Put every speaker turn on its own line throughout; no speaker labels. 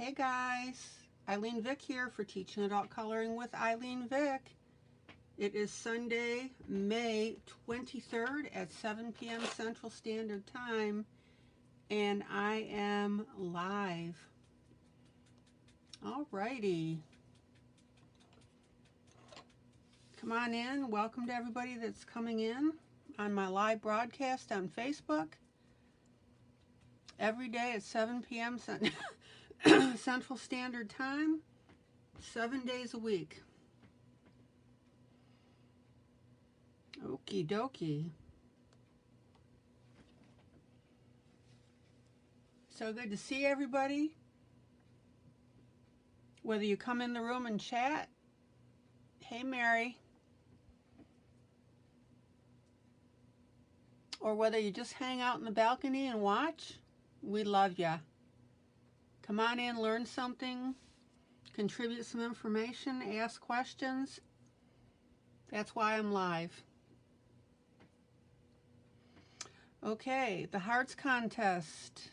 Hey guys, ILene Vick here for Teaching Adult Coloring with ILene Vick. It is Sunday, May 23rd at 7 p.m. Central Standard Time, and I am live. Alrighty. Come on in. Welcome to everybody that's coming in on my live broadcast on Facebook. Every day at 7 p.m. Central Standard Time, 7 days a week. Okie dokie. So good to see everybody. Whether you come in the room and chat, hey Mary, or whether you just hang out in the balcony and watch, we love ya. Come on in, learn something, contribute some information, ask questions. That's why I'm live. Okay, the Hearts Contest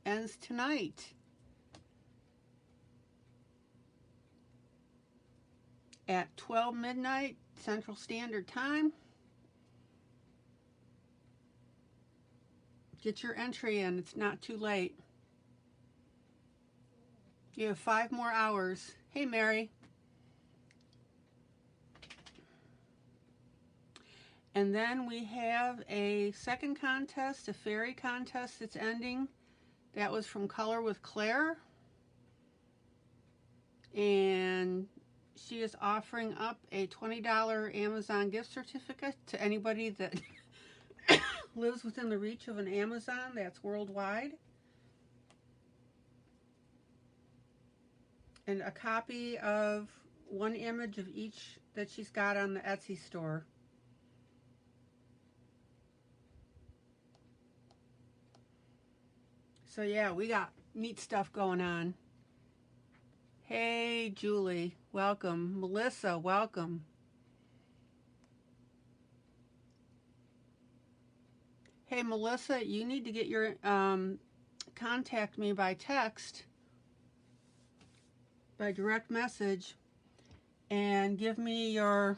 ends tonight at 12 midnight Central Standard Time. Get your entry in, it's not too late. You have 5 more hours. Hey, Mary. And then we have a second contest, a fairy contest that's ending. That was from Color with Claire. And she is offering up a $20 Amazon gift certificate to anybody that lives within the reach of an Amazon that's worldwide. And a copy of one image of each that she's got on the Etsy store. So yeah, we got neat stuff going on. Hey Julie, welcome. Melissa, welcome. Hey Melissa, you need to get your contact me by text, by direct message, and give me your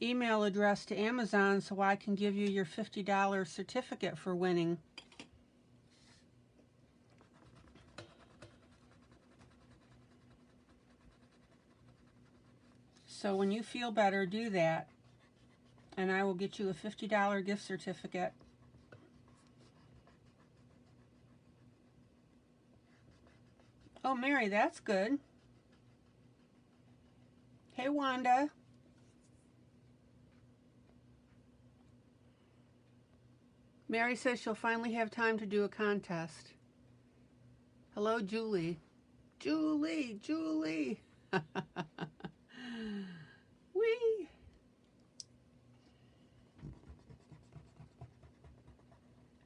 email address to Amazon so I can give you your $50 certificate for winning. So when you feel better, do that, and I will get you a $50 gift certificate. Oh, Mary, that's good. Hey, Wanda. Mary says she'll finally have time to do a contest. Hello, Julie. Julie. Whee!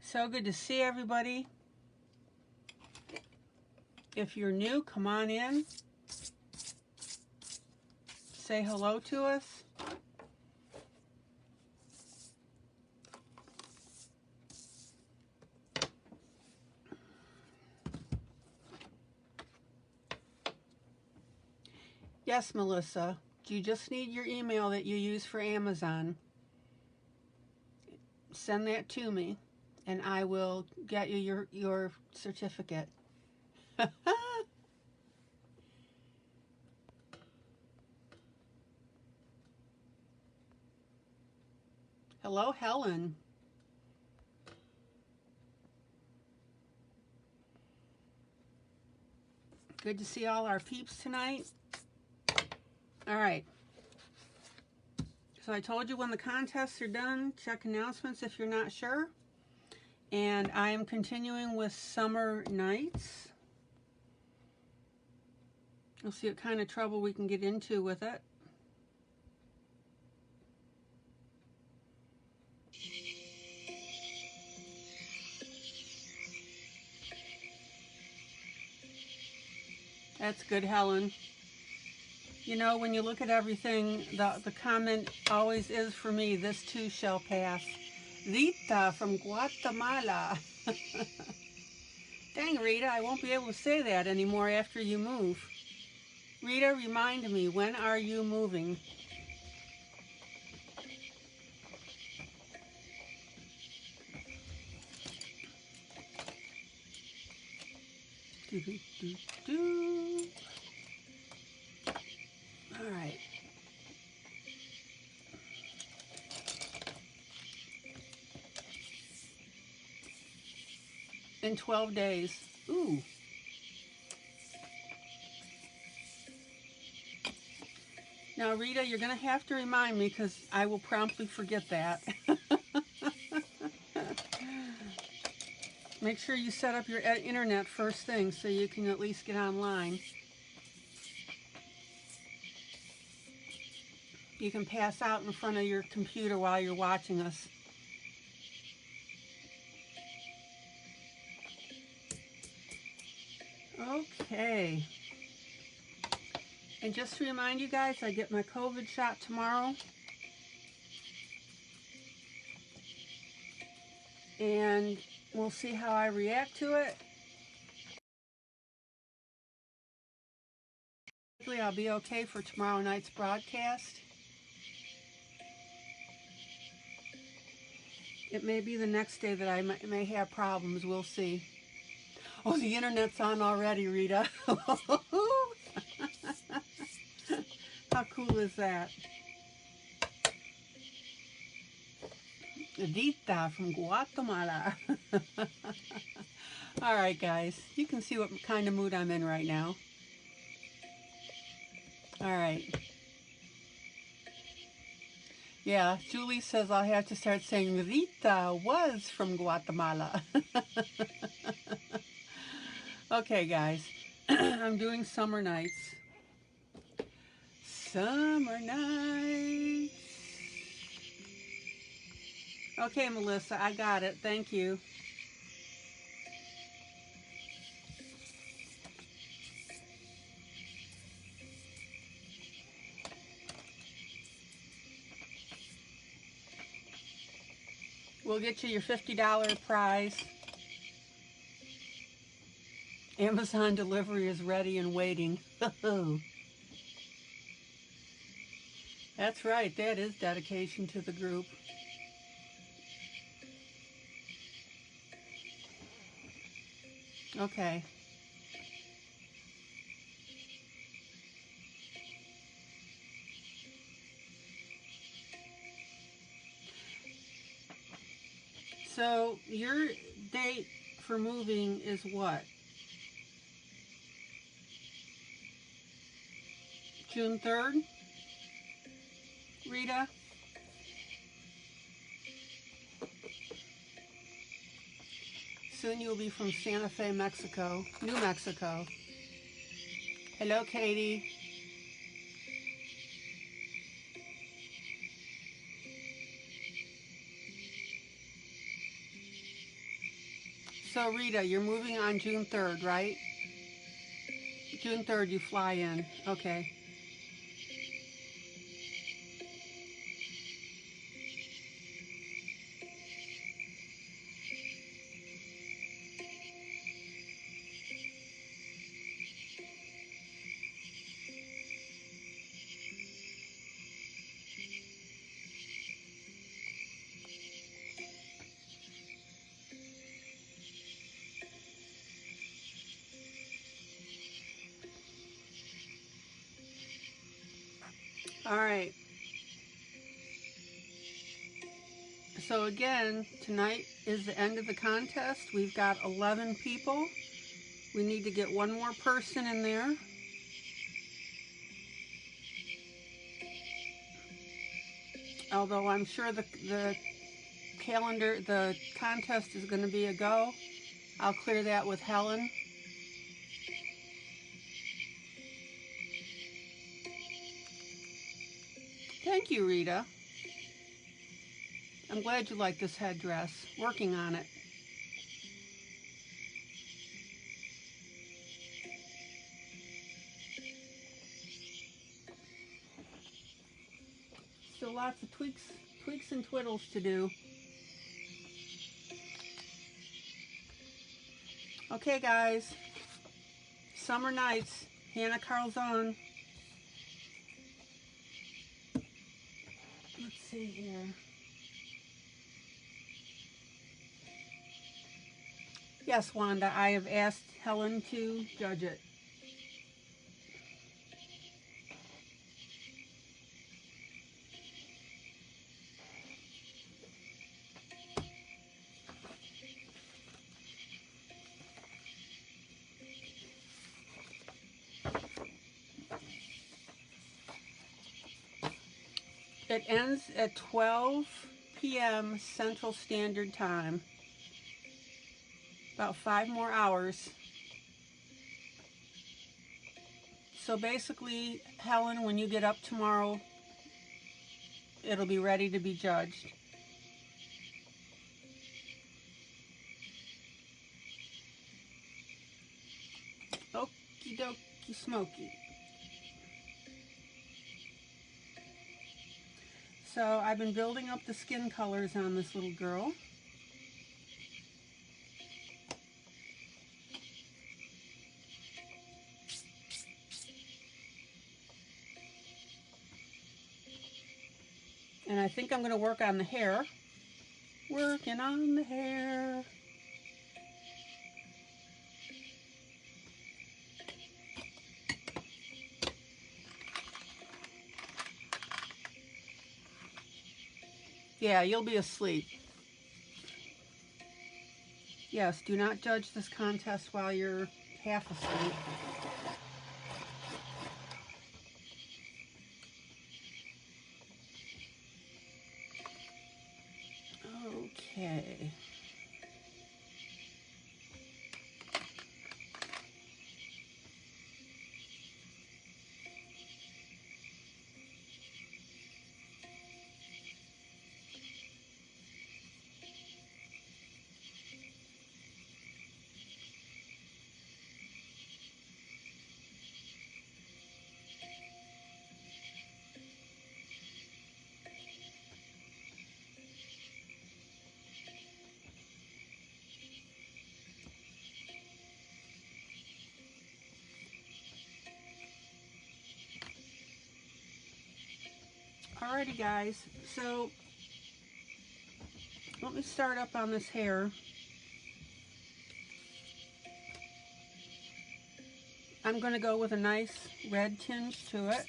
So good to see everybody. If you're new, come on in. Say hello to us. Yes, Melissa. You just need your email that you use for Amazon. Send that to me, and I will get you your certificate. Hello, Helen. Good to see all our peeps tonight. All right. So I told you when the contests are done, check announcements if you're not sure. And I am continuing with Summer Nights. We'll see what kind of trouble we can get into with it. That's good, Helen. You know, when you look at everything, the comment always is for me, this too shall pass. Rita from Guatemala. Dang, Rita, I won't be able to say that anymore after you move. Rita, remind me, when are you moving? Do, do, do, do. All right. In 12 days. Ooh. Now, Rita, you're going to have to remind me because I will promptly forget that. Make sure you set up your internet first thing so you can at least get online. You can pass out in front of your computer while you're watching us. Okay. And just to remind you guys, I get my COVID shot tomorrow. And we'll see how I react to it. Hopefully I'll be okay for tomorrow night's broadcast. It may be the next day that I may have problems. We'll see. Oh, the internet's on already, Rita. How cool is that? Rita from Guatemala. All right, guys. You can see what kind of mood I'm in right now. All right. Yeah, Julie says I'll have to start saying Rita was from Guatemala. Okay, guys. I'm doing summer nights. Summer nights. Okay, Melissa, I got it. Thank you. We'll get you your $50 prize. Amazon delivery is ready and waiting. That's right. That is dedication to the group. Okay. So your date for moving is what? June 3rd? Rita? Soon you'll be from Santa Fe, Mexico, New Mexico. Hello, Katie. So, Rita, you're moving on June 3rd, right? June 3rd, you fly in. Okay. All right. So again, tonight is the end of the contest. We've got 11 people. We need to get one more person in there. Although I'm sure the calendar, the contest is going to be a go. I'll clear that with Helen. Thank you, Rita. I'm glad you like this headdress. Working on it. Still lots of tweaks and twiddles to do. Okay, guys. Summer Nights, Hanna Karlzon. Let's see here. Yes, Wanda, I have asked Helen to judge it. It ends at 12 p.m. Central Standard Time. About 5 more hours. So basically, Helen, when you get up tomorrow, it'll be ready to be judged. Okie dokie smoky. So I've been building up the skin colors on this little girl. And I think I'm going to work on the hair. Working on the hair. Yeah, you'll be asleep. Yes, do not judge this contest while you're half asleep. Okay. Alrighty, guys. So let me start up on this hair. I'm going to go with a nice red tinge to it.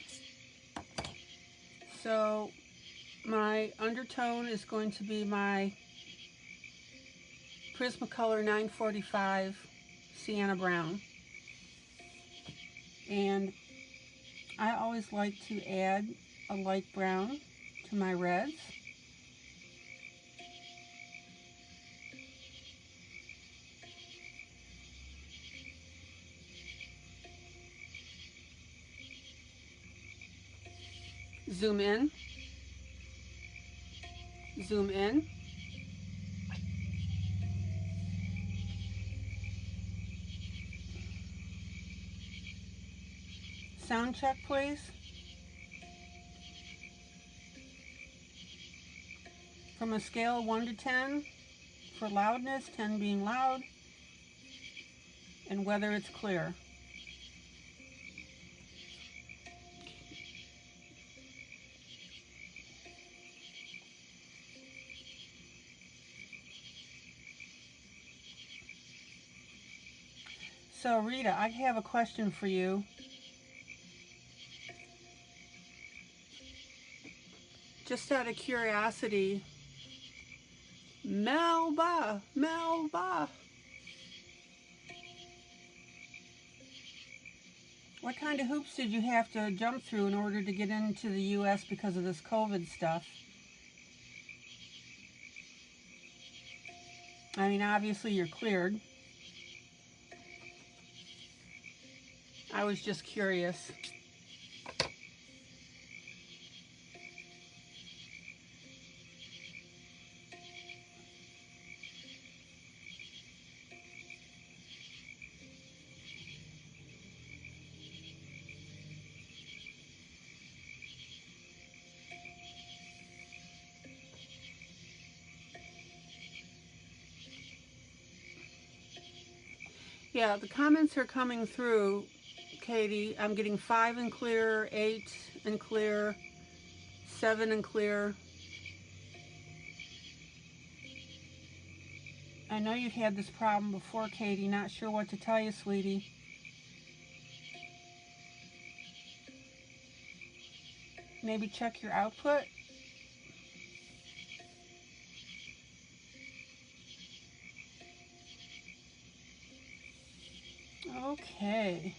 So my undertone is going to be my Prismacolor 945 Sienna Brown. And I always like to add a light brown to my reds. Zoom in. Zoom in. Sound check, please. From a scale of 1 to 10, for loudness, 10 being loud, and whether it's clear. So Rita, I have a question for you. Just out of curiosity, Melba, what kind of hoops did you have to jump through in order to get into the U.S. because of this COVID stuff? I mean, obviously you're cleared. I was just curious. Yeah, the comments are coming through, Katie. I'm getting 5 and clear, 8 and clear, 7 and clear. I know you've had this problem before, Katie. Not sure what to tell you, sweetie. Maybe check your output. Okay.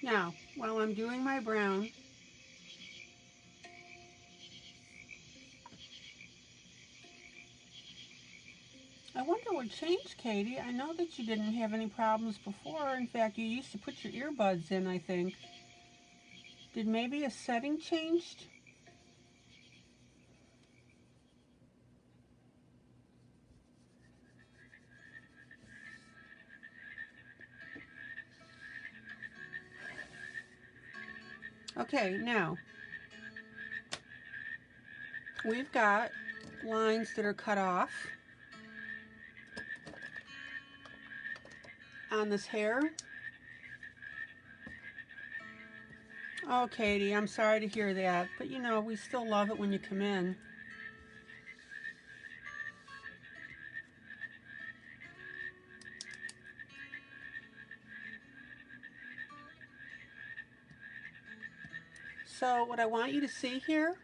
Now, while I'm doing my brown, I wonder what changed, Katie. I know that you didn't have any problems before. In fact, you used to put your earbuds in, I think. Did maybe a setting changed? Okay, now, we've got lines that are cut off on this hair. Oh, Katie, I'm sorry to hear that, but you know, we still love it when you come in. So what I want you to see here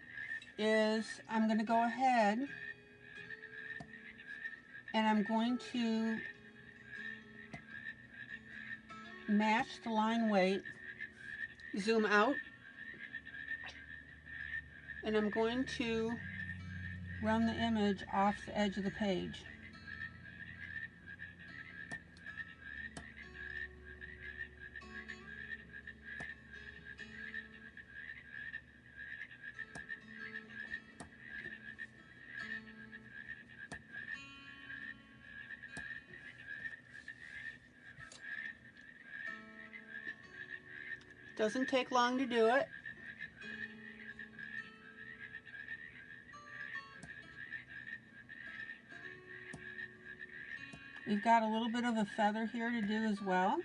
is I'm going to go ahead and I'm going to match the line weight, zoom out, and I'm going to run the image off the edge of the page. Doesn't take long to do it. We've got a little bit of a feather here to do as well.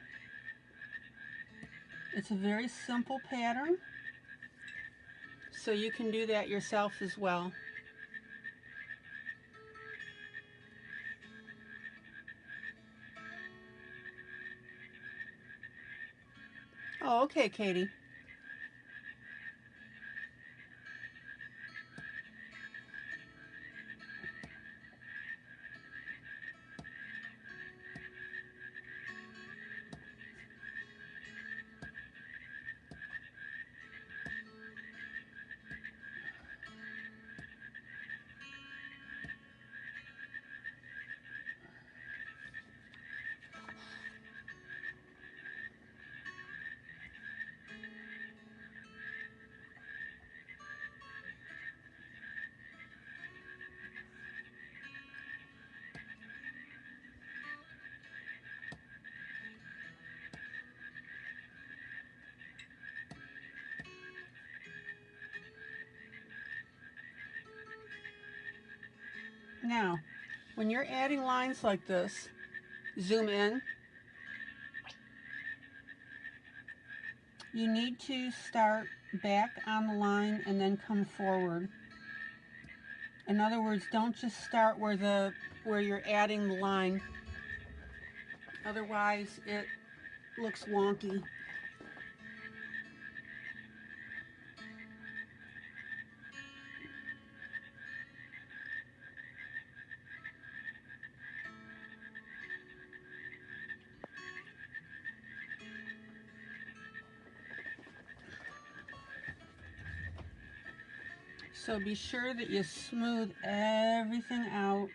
It's a very simple pattern, so you can do that yourself as well. Oh, okay, Katie. Now, when you're adding lines like this, zoom in. You need to start back on the line and then come forward. In other words, don't just start where you're adding the line. Otherwise, it looks wonky. So be sure that you smooth everything out.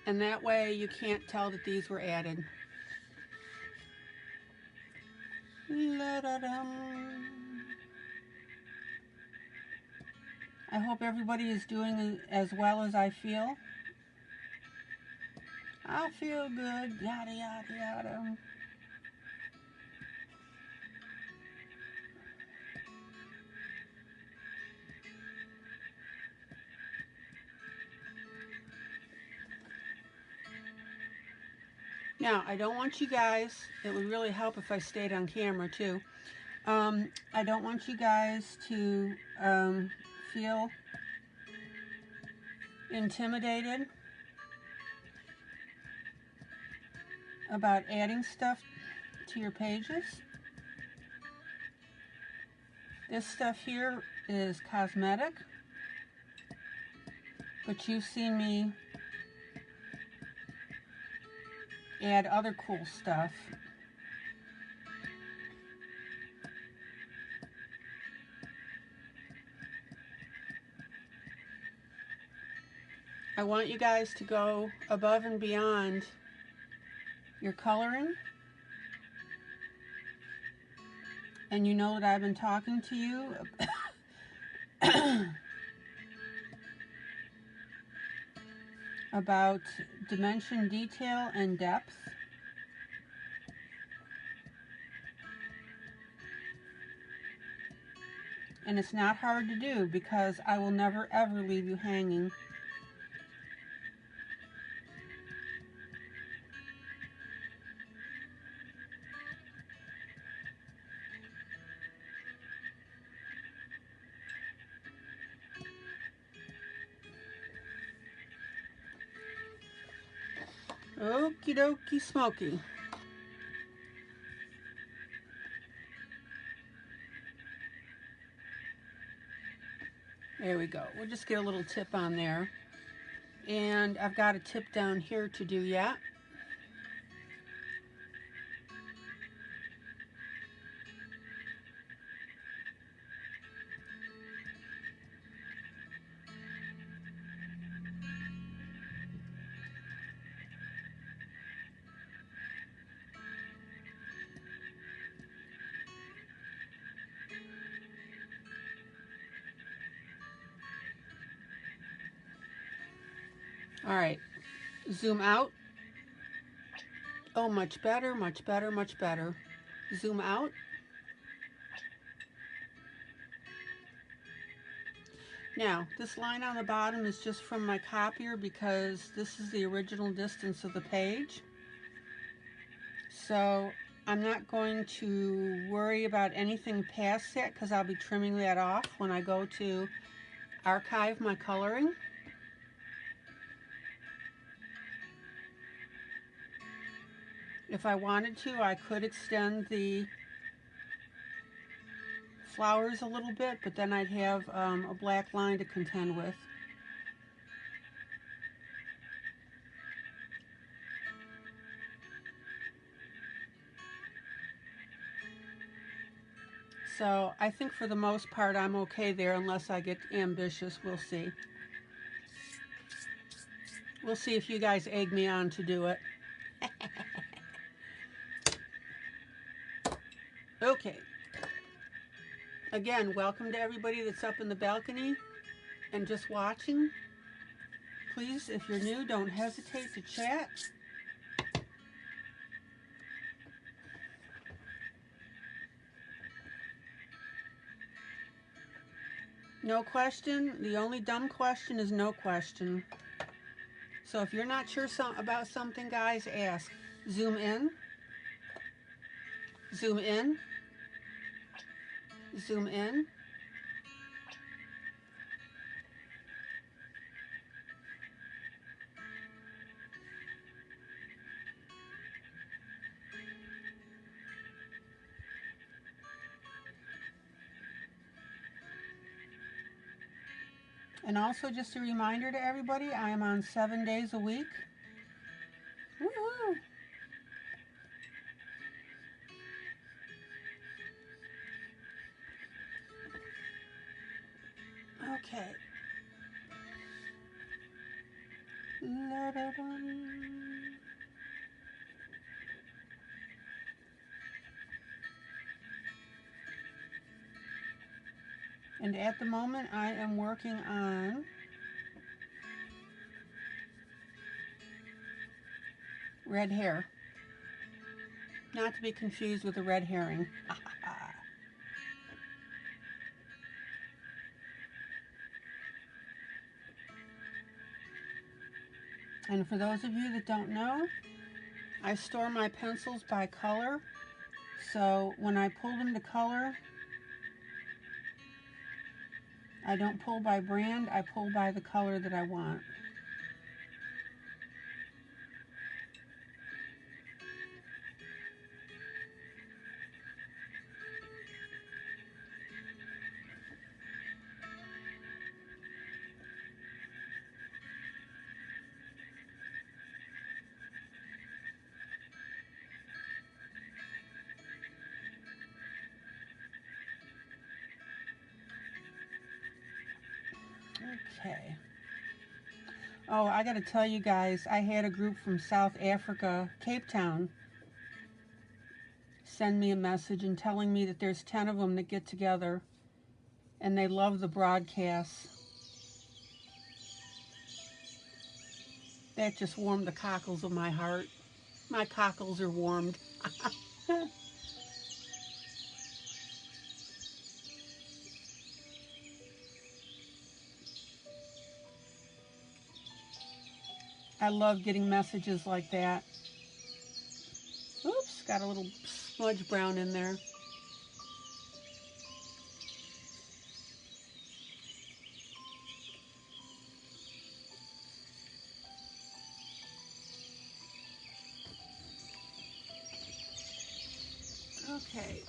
And that way you can't tell that these were added. I hope everybody is doing as well as I feel. I feel good, yada, yada, yada. Now, I don't want you guys, it would really help if I stayed on camera too. I don't want you guys to feel intimidated about adding stuff to your pages. This stuff here is cosmetic, but you've seen me add other cool stuff. I want you guys to go above and beyond your coloring. And you know that I've been talking to you about dimension, detail, and depth. And it's not hard to do because I will never ever leave you hanging. Okie dokie smoky. There we go. We'll just get a little tip on there. And I've got a tip down here to do yet. All right, zoom out. Oh, much better, much better, much better. Zoom out. Now, this line on the bottom is just from my copier because this is the original distance of the page. So I'm not going to worry about anything past that because I'll be trimming that off when I go to archive my coloring. If I wanted to, I could extend the flowers a little bit, but then I'd have a black line to contend with. So I think for the most part I'm okay there unless I get ambitious. We'll see. We'll see if you guys egg me on to do it. Okay. Again, welcome to everybody that's up in the balcony and just watching. Please, if you're new, don't hesitate to chat. No question. The only dumb question is no question. So if you're not sure about something, guys, ask. Zoom in. Zoom in. Zoom in. And also just a reminder to everybody, I am on 7 days a week. Woohoo! Okay. La-da-dum. And at the moment I am working on red hair. Not to be confused with a red herring. And for those of you that don't know, I store my pencils by color. So when I pull them to color, I don't pull by brand, I pull by the color that I want. Okay. Oh, I gotta tell you guys, I had a group from South Africa, Cape Town, send me a message and telling me that there's 10 of them that get together and they love the broadcasts. That just warmed the cockles of my heart. My cockles are warmed. I love getting messages like that. Oops, got a little smudge brown in there. Okay.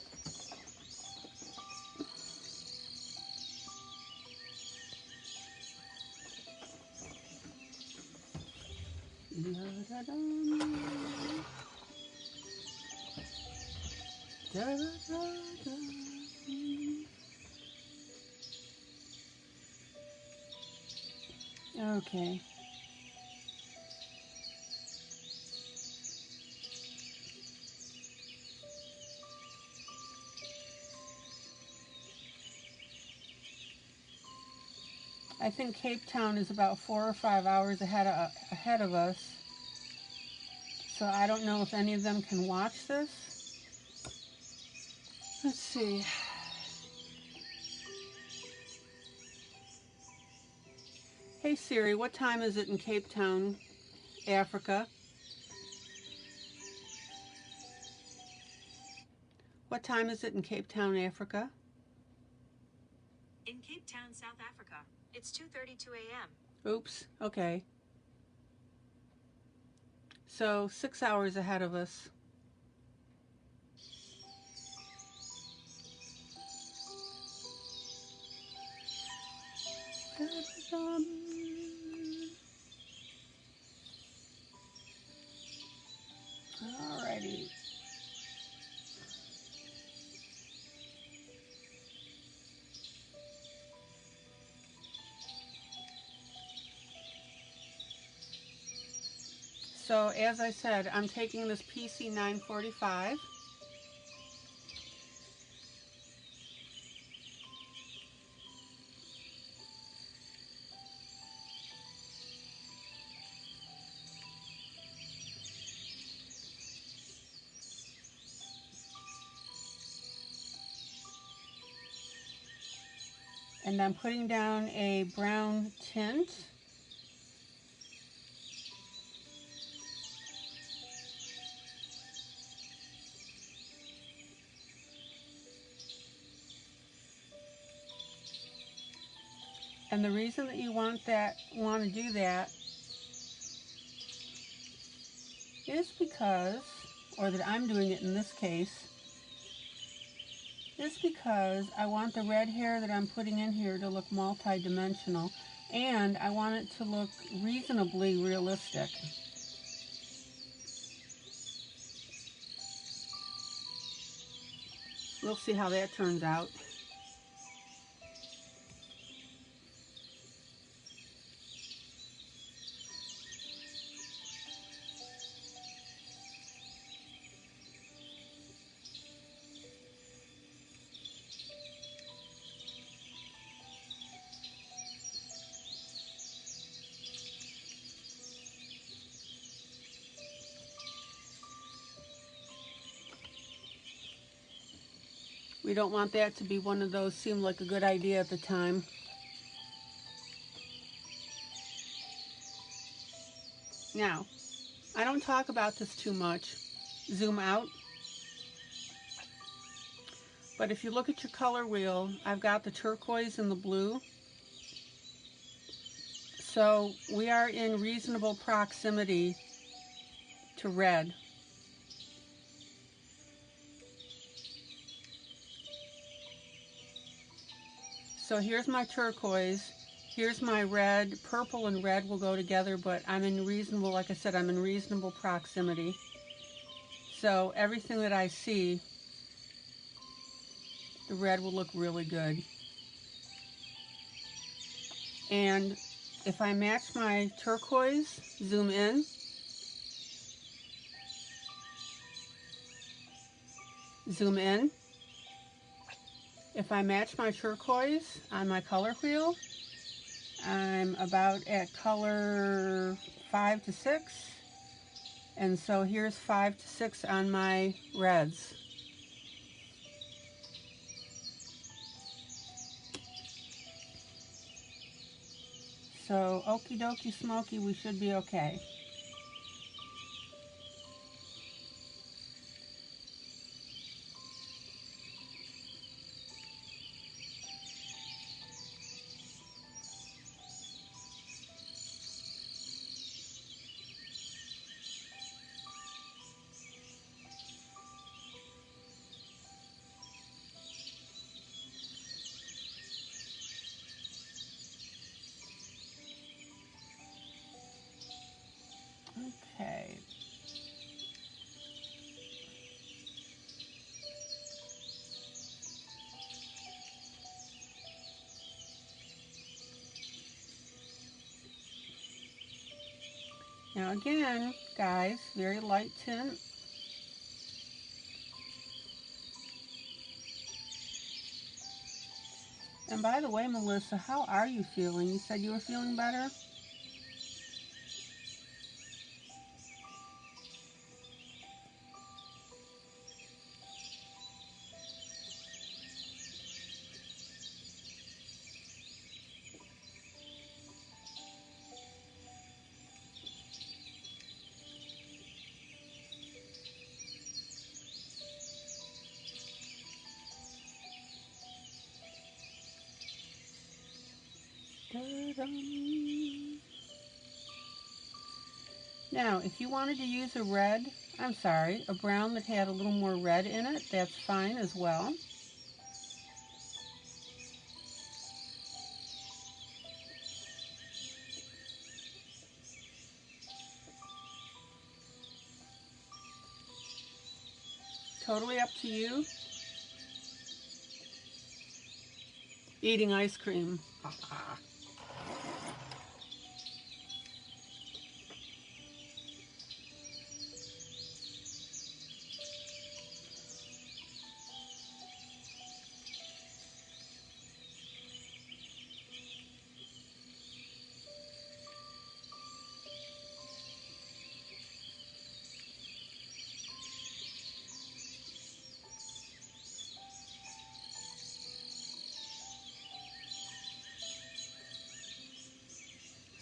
Okay. I think Cape Town is about 4 or 5 hours ahead of us. So I don't know if any of them can watch this. Let's see. Hey Siri, what time is it in Cape Town, Africa? What time is it in Cape Town, Africa?
In Cape Town, South Africa, it's 2:32 a.m.
Oops, okay. So 6 hours ahead of us. Alrighty. So as I said, I'm taking this PC 945. And I'm putting down a brown tint. And the reason that you want to do that is because, or that I'm doing it in this case, is because I want the red hair that I'm putting in here to look multi-dimensional, and I want it to look reasonably realistic. We'll see how that turns out. We don't want that to be one of those seemed like a good idea at the time. Now, I don't talk about this too much. Zoom out. But if you look at your color wheel, I've got the turquoise and the blue. So we are in reasonable proximity to red. So here's my turquoise, here's my red. Purple and red will go together, but I'm in reasonable, like I said, I'm in reasonable proximity. So everything that I see, the red will look really good. And if I match my turquoise, zoom in, zoom in. If I match my turquoise on my color wheel, I'm about at color 5 to 6. And so here's 5 to 6 on my reds. So okie dokie smoky, we should be okay. Okay. Now again, guys, very light tint. And by the way, Melissa, how are you feeling? You said you were feeling better? Da-dum. Now, if you wanted to use a brown that had a little more red in it, that's fine as well. Totally up to you. Eating ice cream.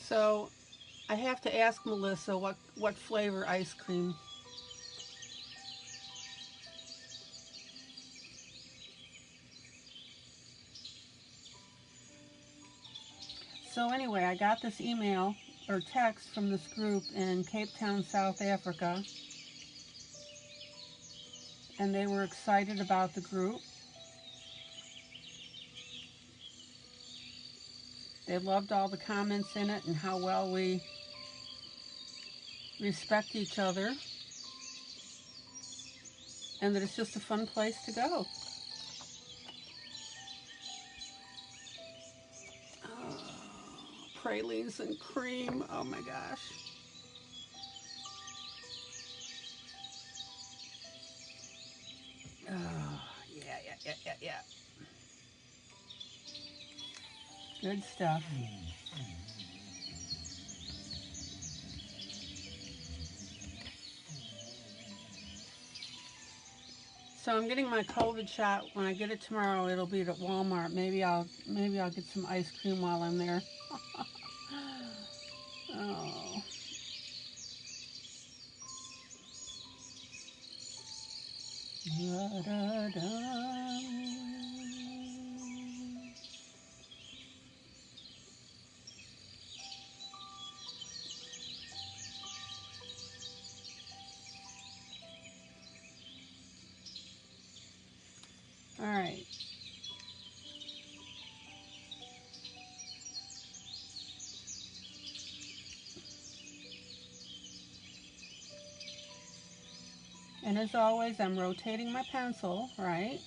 So I have to ask Melissa what flavor ice cream. So anyway, I got this email or text from this group in Cape Town, South Africa, and they were excited about the group. They loved all the comments in it and how well we respect each other, and that it's just a fun place to go. Oh, pralines and cream, oh my gosh. Oh, yeah. Good stuff. So I'm getting my COVID shot. When I get it tomorrow, it'll be at Walmart. Maybe I'll get some ice cream while I'm there. Oh. Da-da-da. All right. And as always, I'm rotating my pencil, right?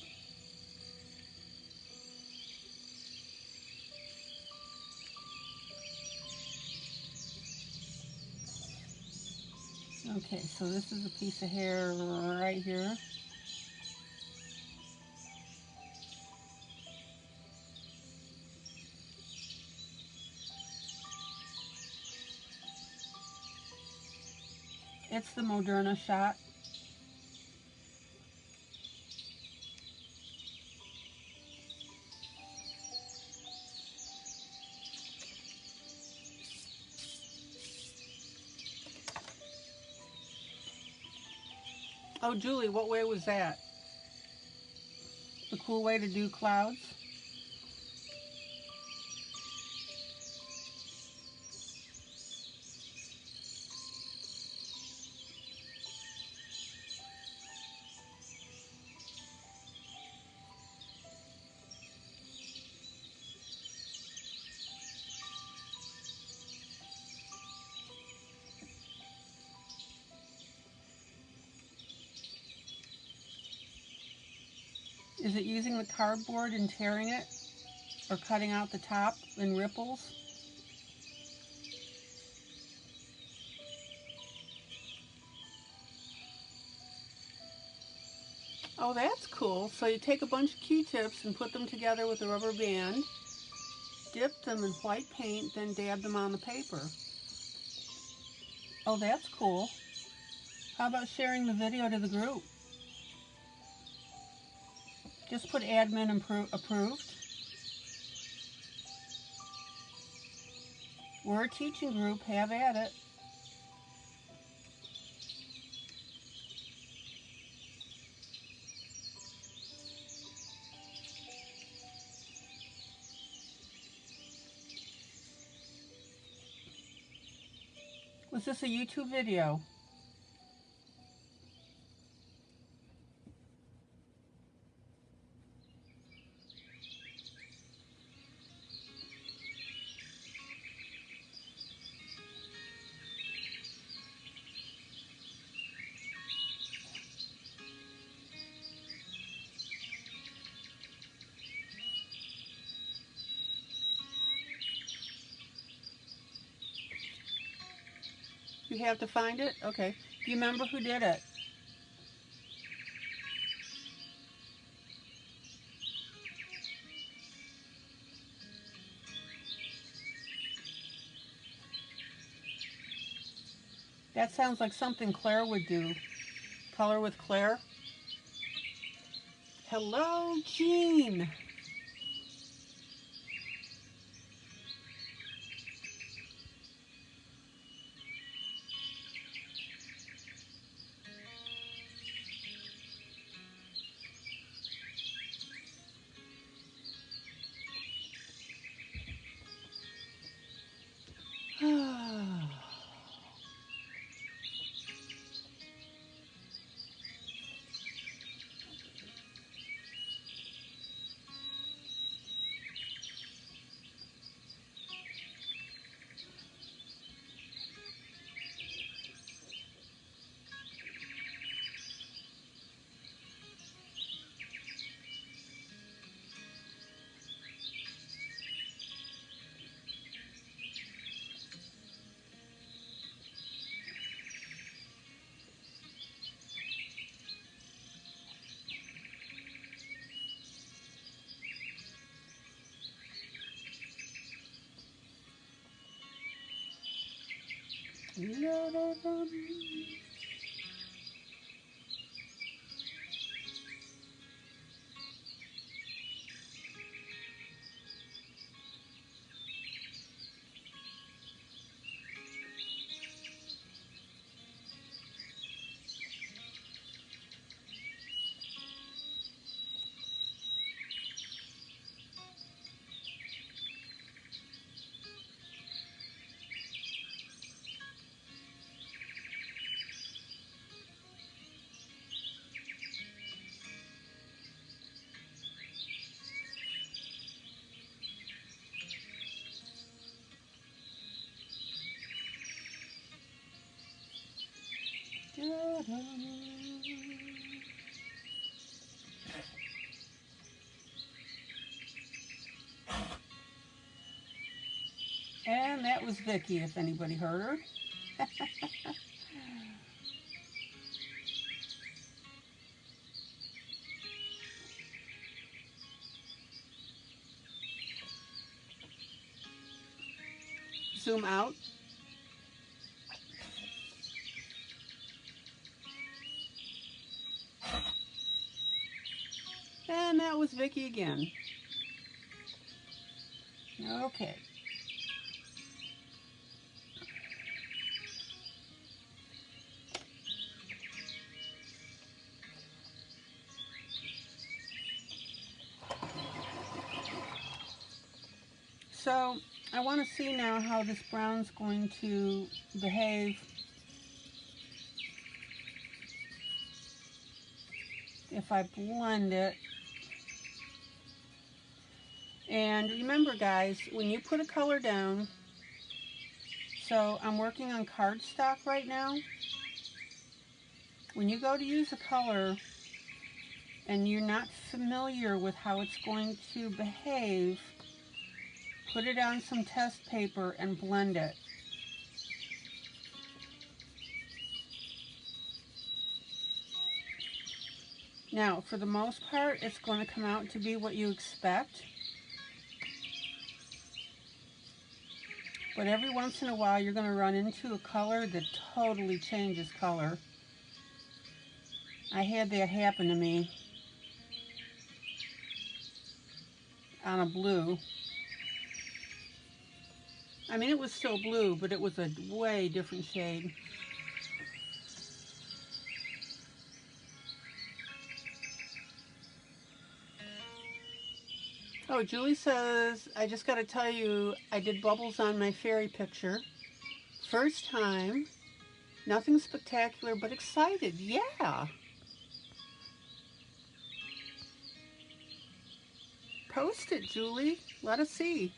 Okay, so this is a piece of hair right here. It's the Moderna shot. Oh, Julie, what way was that? The cool way to do clouds? Is it using the cardboard and tearing it? Or cutting out the top in ripples? Oh, that's cool. So you take a bunch of Q-tips and put them together with a rubber band, dip them in white paint, then dab them on the paper. Oh, that's cool. How about sharing the video to the group? Just put admin approved. We're a teaching group. Have at it. Was this a YouTube video? You have to find it? Okay. Do you remember who did it? That sounds like something Claire would do. Color with Claire. Hello, Jean. Da-da. And that was Vicky, if anybody heard her. Zoom out. And that was Vicky again. Okay. So I want to see now how this brown's going to behave if I blend it. And remember guys, when you put a color down, so I'm working on cardstock right now. When you go to use a color and you're not familiar with how it's going to behave, put it on some test paper and blend it. Now, for the most part, it's going to come out to be what you expect. But every once in a while, you're going to run into a color that totally changes color. I had that happen to me on a blue. I mean, it was still blue, but it was a way different shade. Oh, Julie says, I just got to tell you, I did bubbles on my fairy picture. First time. Nothing spectacular, but excited. Yeah. Post it, Julie. Let us see.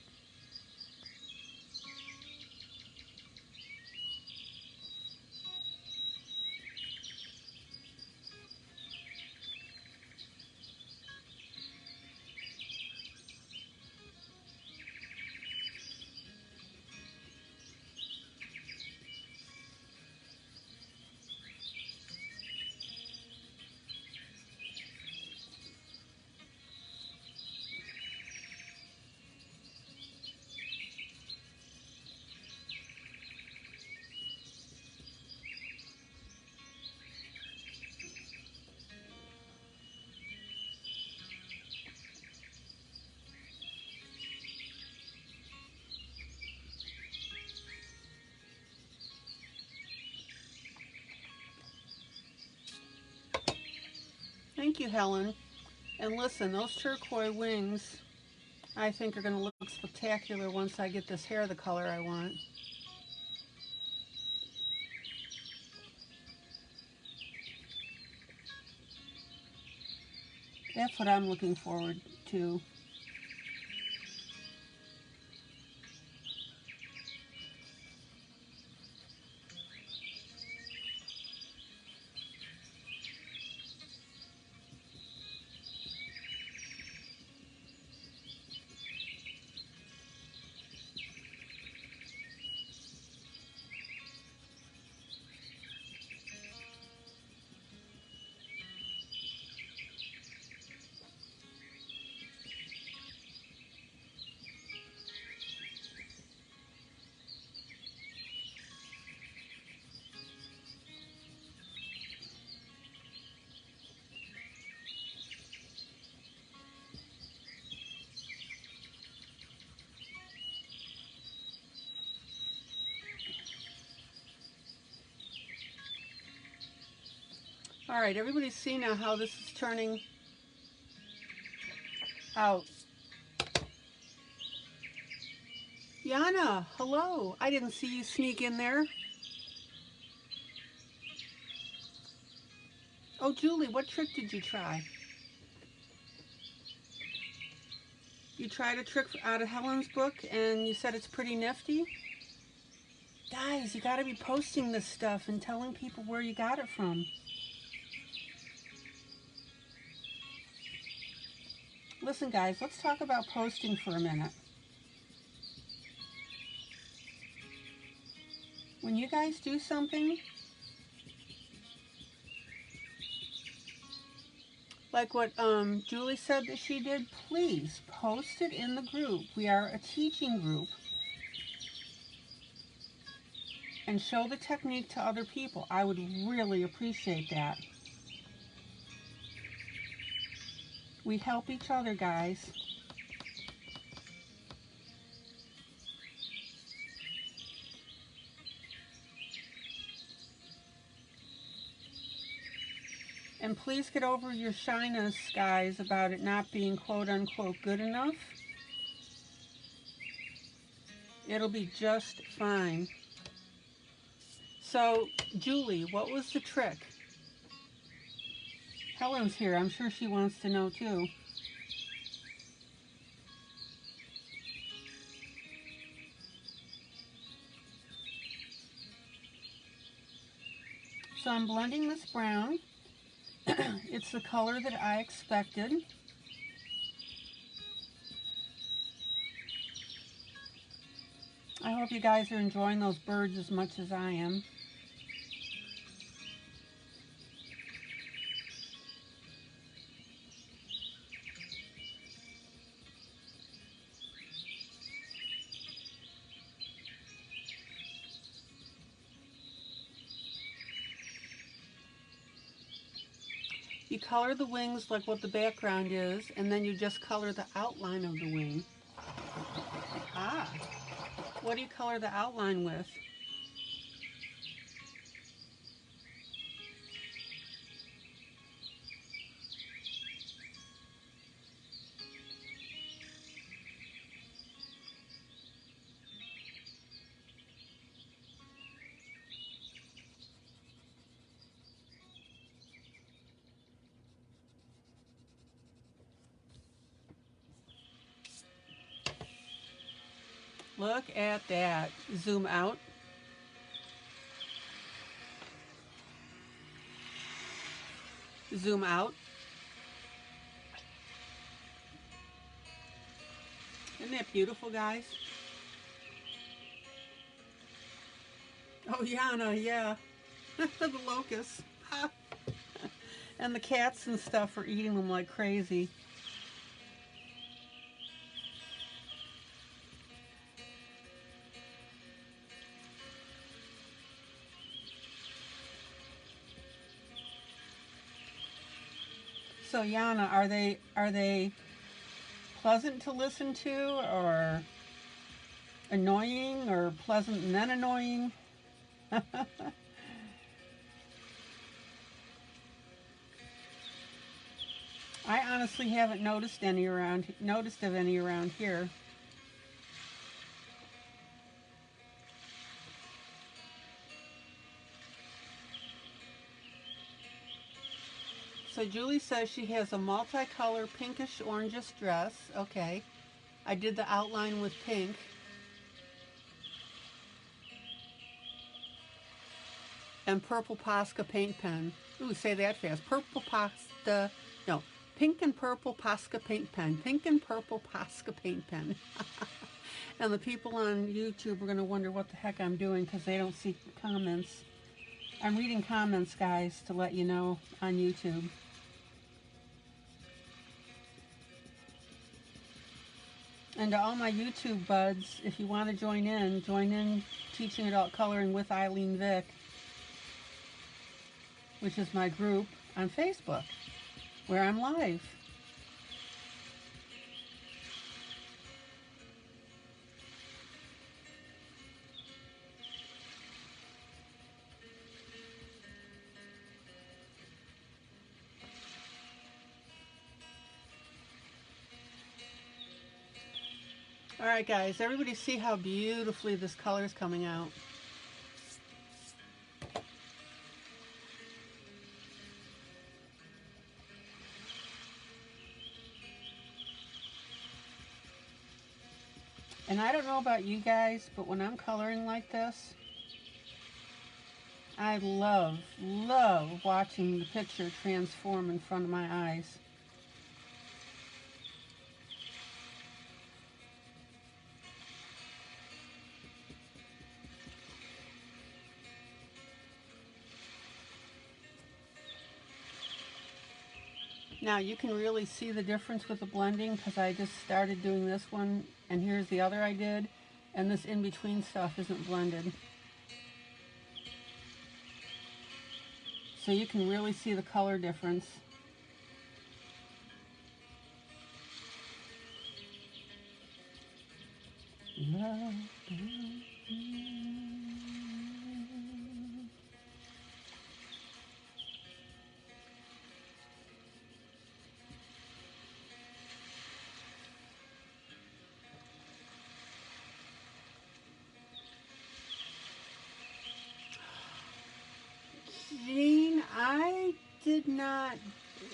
Thank you, Helen. And listen, those turquoise wings, I think are going to look spectacular once I get this hair the color I want. That's what I'm looking forward to. All right, everybody see now how this is turning out. Yana, hello. I didn't see you sneak in there. Oh, Julie, what trick did you try? You tried a trick out of Helen's book and you said it's pretty nifty? Guys, you gotta be posting this stuff and telling people where you got it from. Listen, guys, let's talk about posting for a minute. When you guys do something, like what Julie said that she did, please post it in the group. We are a teaching group. And show the technique to other people. I would really appreciate that. We help each other, guys. And please get over your shyness, guys, about it not being quote-unquote good enough. It'll be just fine. So, Julie, what was the trick? Helen's here. I'm sure she wants to know, too. So I'm blending this brown. It's the color that I expected. I hope you guys are enjoying those birds as much as I am. You color the wings like what the background is, and then you just color the outline of the wing. Ah, what do you color the outline with? Look at that. Zoom out. Zoom out. Isn't that beautiful, guys? Oh, Hanna, yeah. The locusts. And the cats and stuff are eating them like crazy. So Yana, are they pleasant to listen to, or annoying, or pleasant and then annoying? I honestly haven't noticed of any around here. So Julie says she has a multicolor pinkish orangish dress. Okay. I did the outline with pink. And purple Posca paint pen. Ooh, say that fast. Pink and purple Posca paint pen. Pink and purple Posca paint pen. And the people on YouTube are going to wonder what the heck I'm doing because they don't see comments. I'm reading comments, guys, to let you know on YouTube. And to all my YouTube buds, if you want to join in Teaching Adult Coloring with ILene Vick, which is my group on Facebook, where I'm live. All right, guys, everybody see how beautifully this color is coming out. And I don't know about you guys, but when I'm coloring like this, I love, love watching the picture transform in front of my eyes. Now you can really see the difference with the blending because I just started doing this one and here's the other I did, and this in-between stuff isn't blended. So you can really see the color difference. Love. Jean, I did not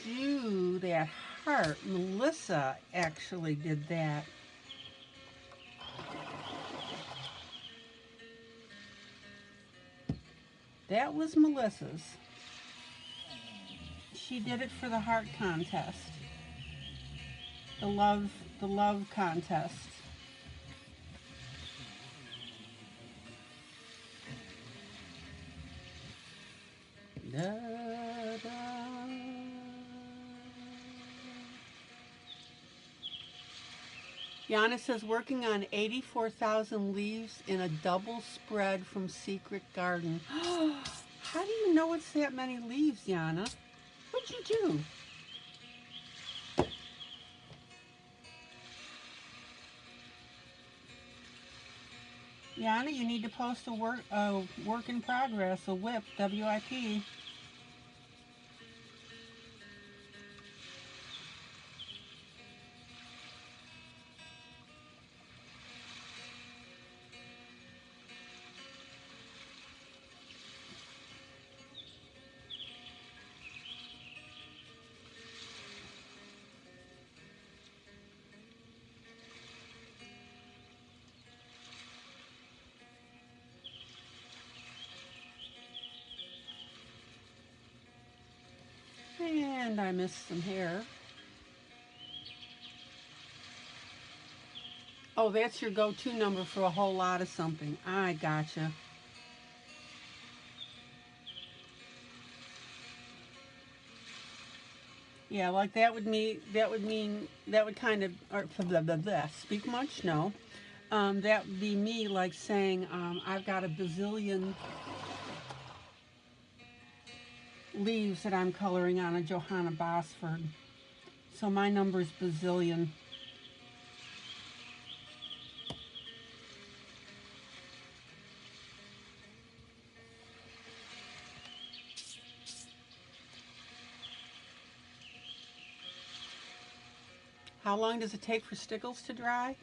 do that heart. Melissa actually did that. That was Melissa's. She did it for the heart contest. The love contest. Da, da. Yana says, working on 84,000 leaves in a double spread from Secret Garden. How do you know it's that many leaves, Yana? What'd you do? Yana, you need to post a work in progress, a WIP, WIP. And I missed some hair. Oh, that's your go-to number for a whole lot of something. I gotcha. Yeah, like that would kind of, or blah, blah, blah, speak much? No. That would be me like saying, I've got a bazillion leaves that I'm coloring on a Johanna Bosford. So my number is bazillion. How long does it take for stickles to dry?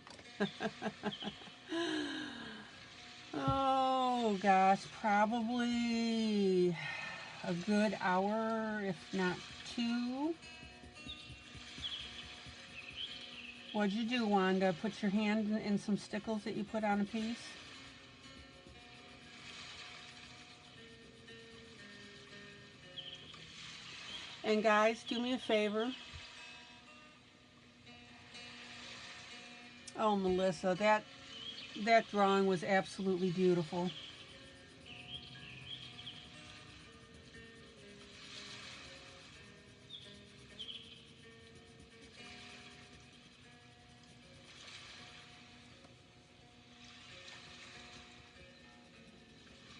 Oh gosh, probably a good hour, if not 2. What'd you do, Wanda? Put your hand in some stickles that you put on a piece? And guys, do me a favor. Oh, Melissa, that drawing was absolutely beautiful.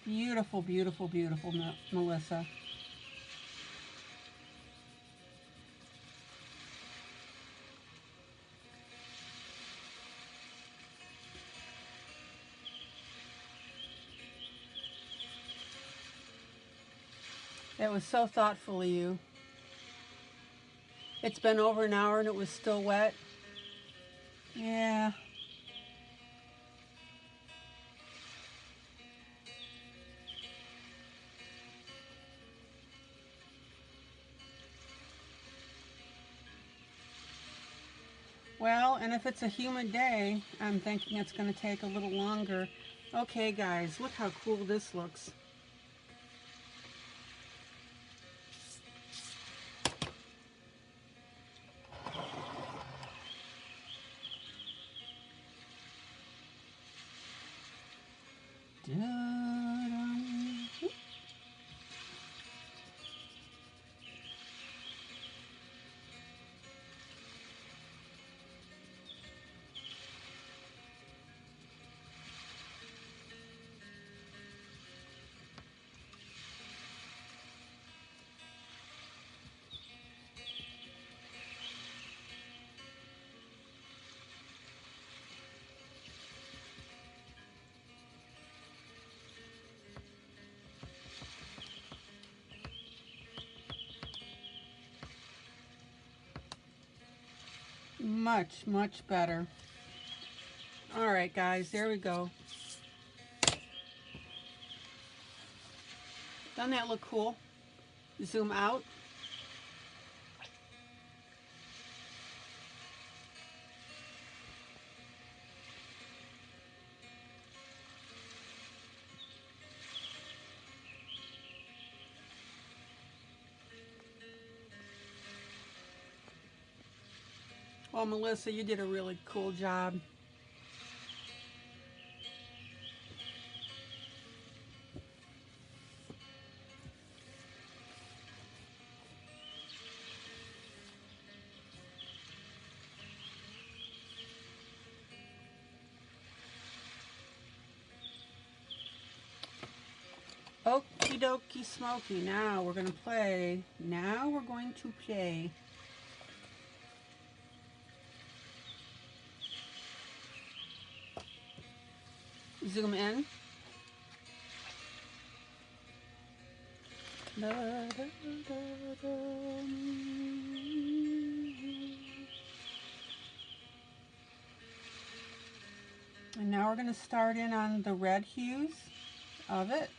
Beautiful, beautiful, beautiful, Melissa. That was so thoughtful of you. It's been over an hour and it was still wet. Yeah. Well, and if it's a humid day, I'm thinking it's going to take a little longer. Okay, guys, look how cool this looks. much, much better. All right, guys, there we go. Doesn't that look cool? Zoom out. Well, Melissa, you did a really cool job. Okie dokie smoky. Now we're going to play. Now we're going to play. Zoom in. Da, da, da, da. And now we're going to start in on the red hues of it.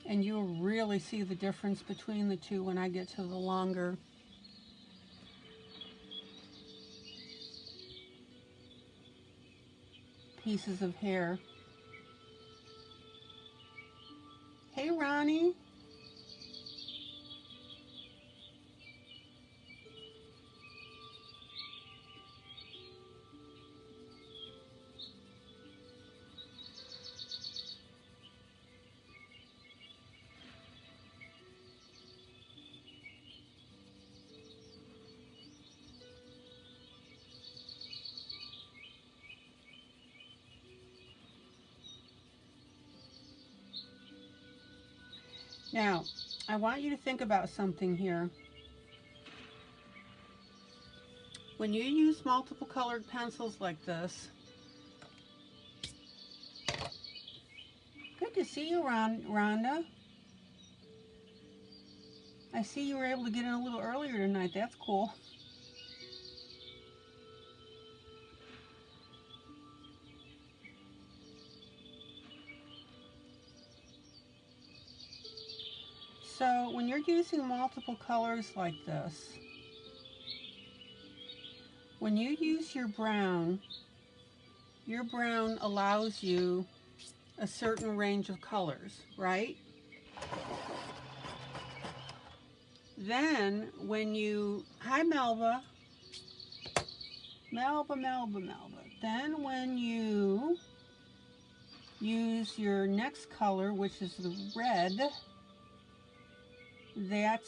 And you'll really see the difference between the two when I get to the longer pieces of hair. Hey, Ronnie. Now, I want you to think about something here. When you use multiple colored pencils like this, good to see you, Rhonda. I see you were able to get in a little earlier tonight. That's cool. So when you're using multiple colors like this, when you use your brown allows you a certain range of colors, right? Then when you, hi Melba. Then when you use your next color, which is the red, that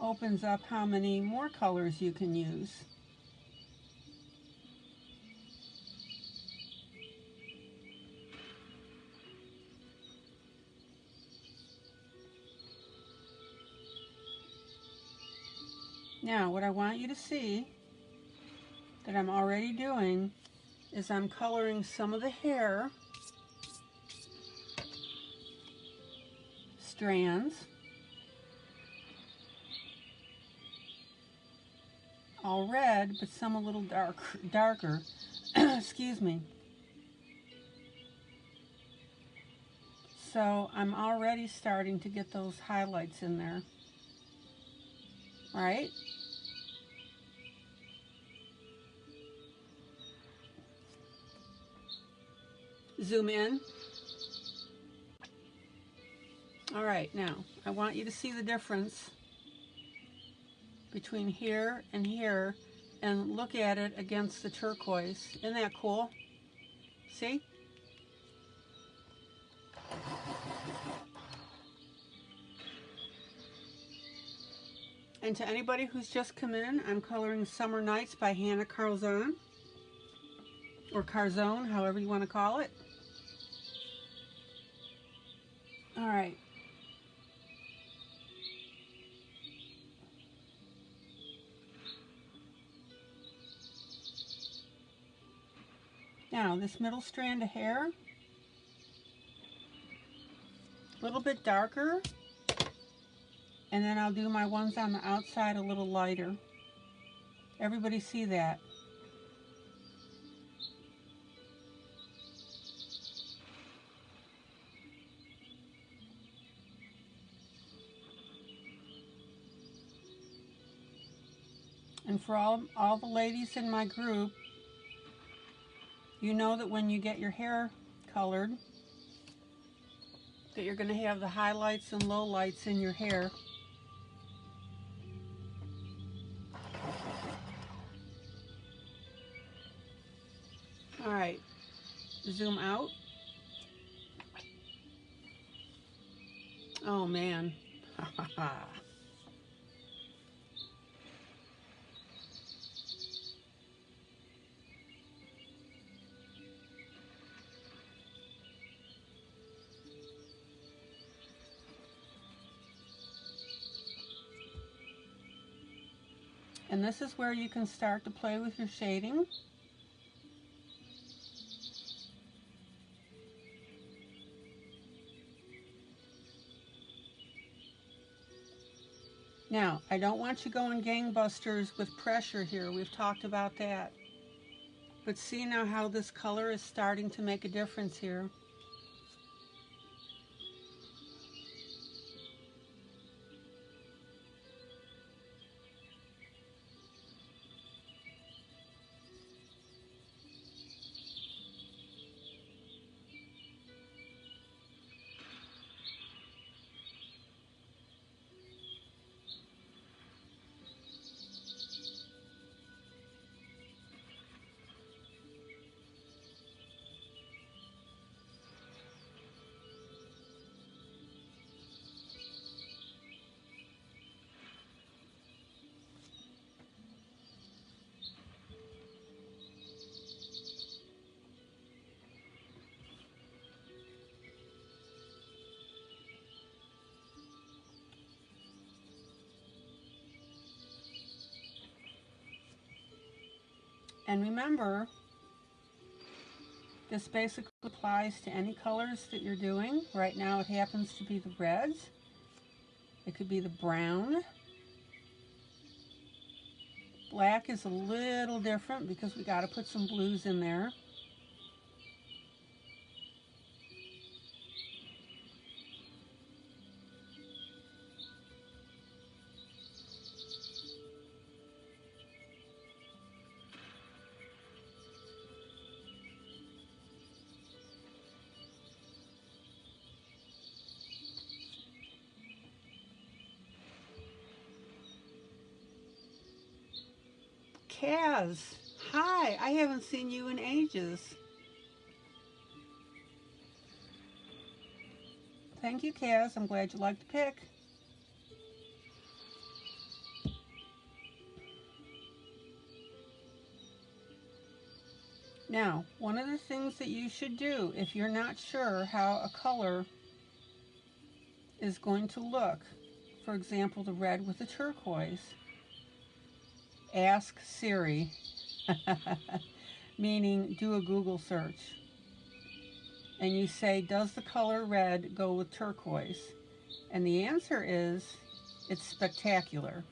opens up how many more colors you can use. Now, what I want you to see that I'm already doing is I'm coloring some of the hair strands all red, but some a little darker. Excuse me. So I'm already starting to get those highlights in there. All right. Zoom in. All right, now I want you to see the difference between here and here and look at it against the turquoise. Isn't that cool? See? And to anybody who's just come in, I'm coloring Summer Nights by Hanna Karlzon, or Karlzon, however you want to call it. All right. Now this middle strand of hair, a little bit darker, and then I'll do my ones on the outside a little lighter. Everybody see that? And for all the ladies in my group, you know that when you get your hair colored, that you're going to have the highlights and lowlights in your hair. All right, zoom out. Oh man. And this is where you can start to play with your shading. Now, I don't want you going gangbusters with pressure here. We've talked about that. But see now how this color is starting to make a difference here. And remember, this basically applies to any colors that you're doing. Right now it happens to be the reds. It could be the brown. Black is a little different because we got to put some blues in there. Kaz, hi, I haven't seen you in ages. Thank you, Kaz. I'm glad you like the pick. Now, one of the things that you should do if you're not sure how a color is going to look, for example, the red with the turquoise, ask Siri, meaning do a Google search. And you say, does the color red go with turquoise? And the answer is, it's spectacular.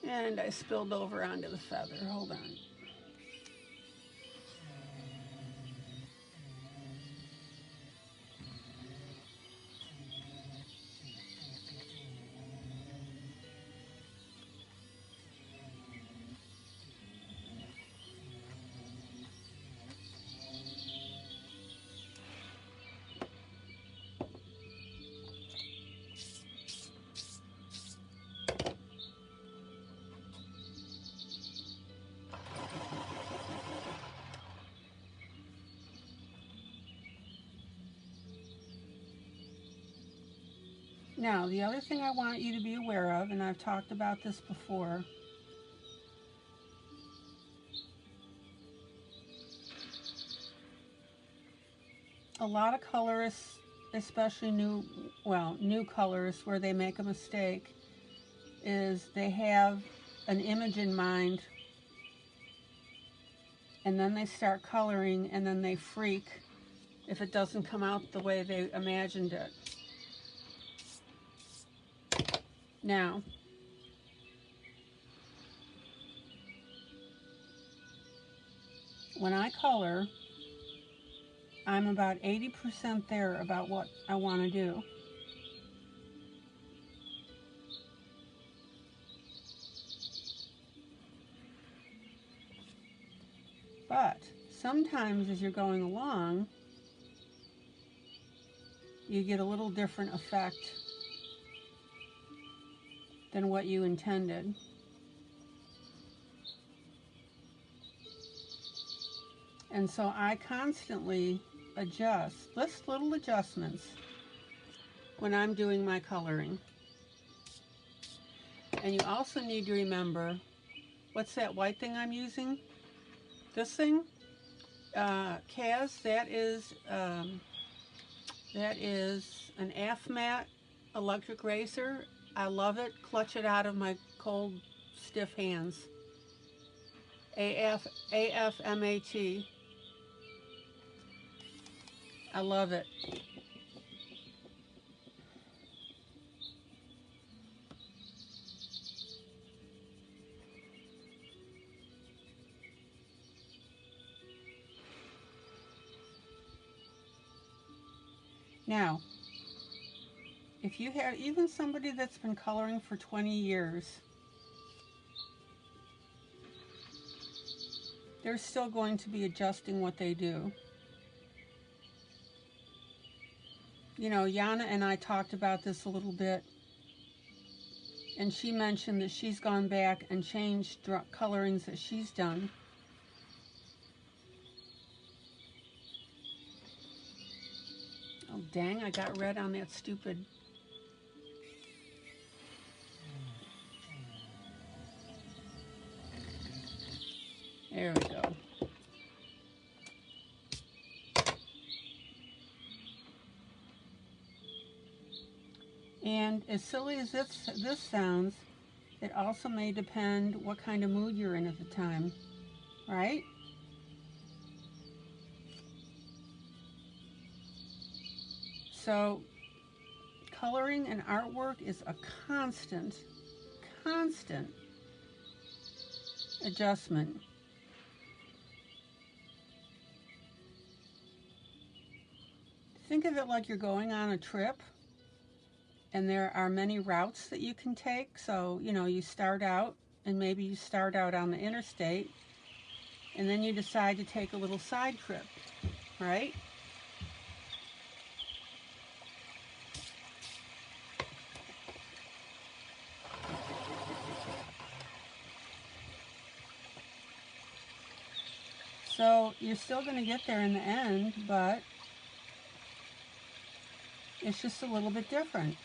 And I spilled over onto the feather. Hold on. Now, the other thing I want you to be aware of, and I've talked about this before, a lot of colorists, especially new colorists, where they make a mistake is they have an image in mind and then they start coloring and then they freak if it doesn't come out the way they imagined it. Now, when I color, I'm about 80% there about what I want to do. But sometimes as you're going along, you get a little different effect than what you intended. And so I constantly adjust, list little adjustments when I'm doing my coloring. And you also need to remember, what's that white thing I'm using? This thing? Kaz, that is an AFMAT electric eraser. I love it. Clutch it out of my cold, stiff hands. AFMAT. I love it. Now, if you have even somebody that's been coloring for 20 years, they're still going to be adjusting what they do. You know, Hanna and I talked about this a little bit, and she mentioned that she's gone back and changed colorings that she's done. Oh, dang, I got red on that stupid. There we go. And as silly as this sounds, it also may depend what kind of mood you're in at the time, right? So coloring and artwork is a constant adjustment. Think of it like you're going on a trip and there are many routes that you can take. So, you know, you start out and maybe you start out on the interstate and then you decide to take a little side trip, right? So you're still going to get there in the end, but it's just a little bit different.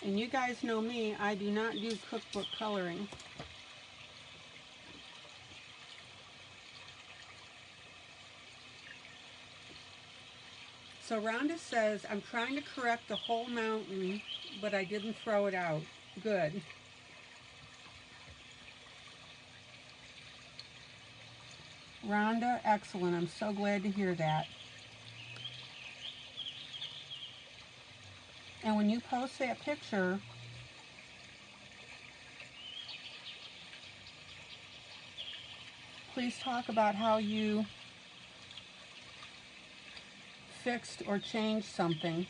And you guys know me, I do not do cookbook coloring. So Rhonda says, I'm trying to correct the whole mountain, but I didn't throw it out. Good. Rhonda, excellent. I'm so glad to hear that. And when you post that picture, please talk about how you fixed or changed something.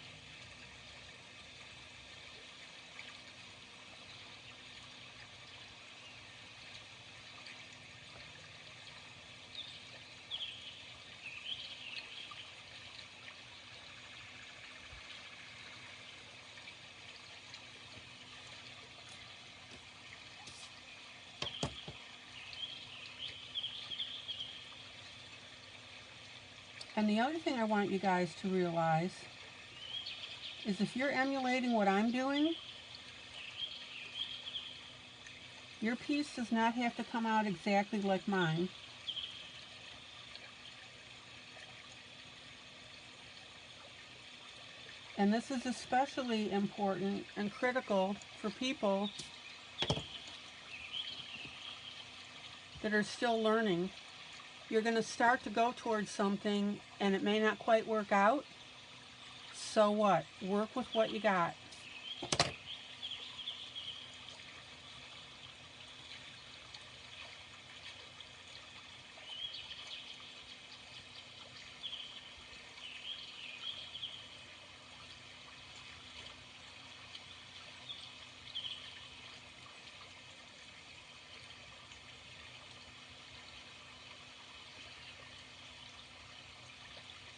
And the other thing I want you guys to realize is if you're emulating what I'm doing, your piece does not have to come out exactly like mine. And this is especially important and critical for people that are still learning. You're going to start to go towards something and it may not quite work out. So what? Work with what you got.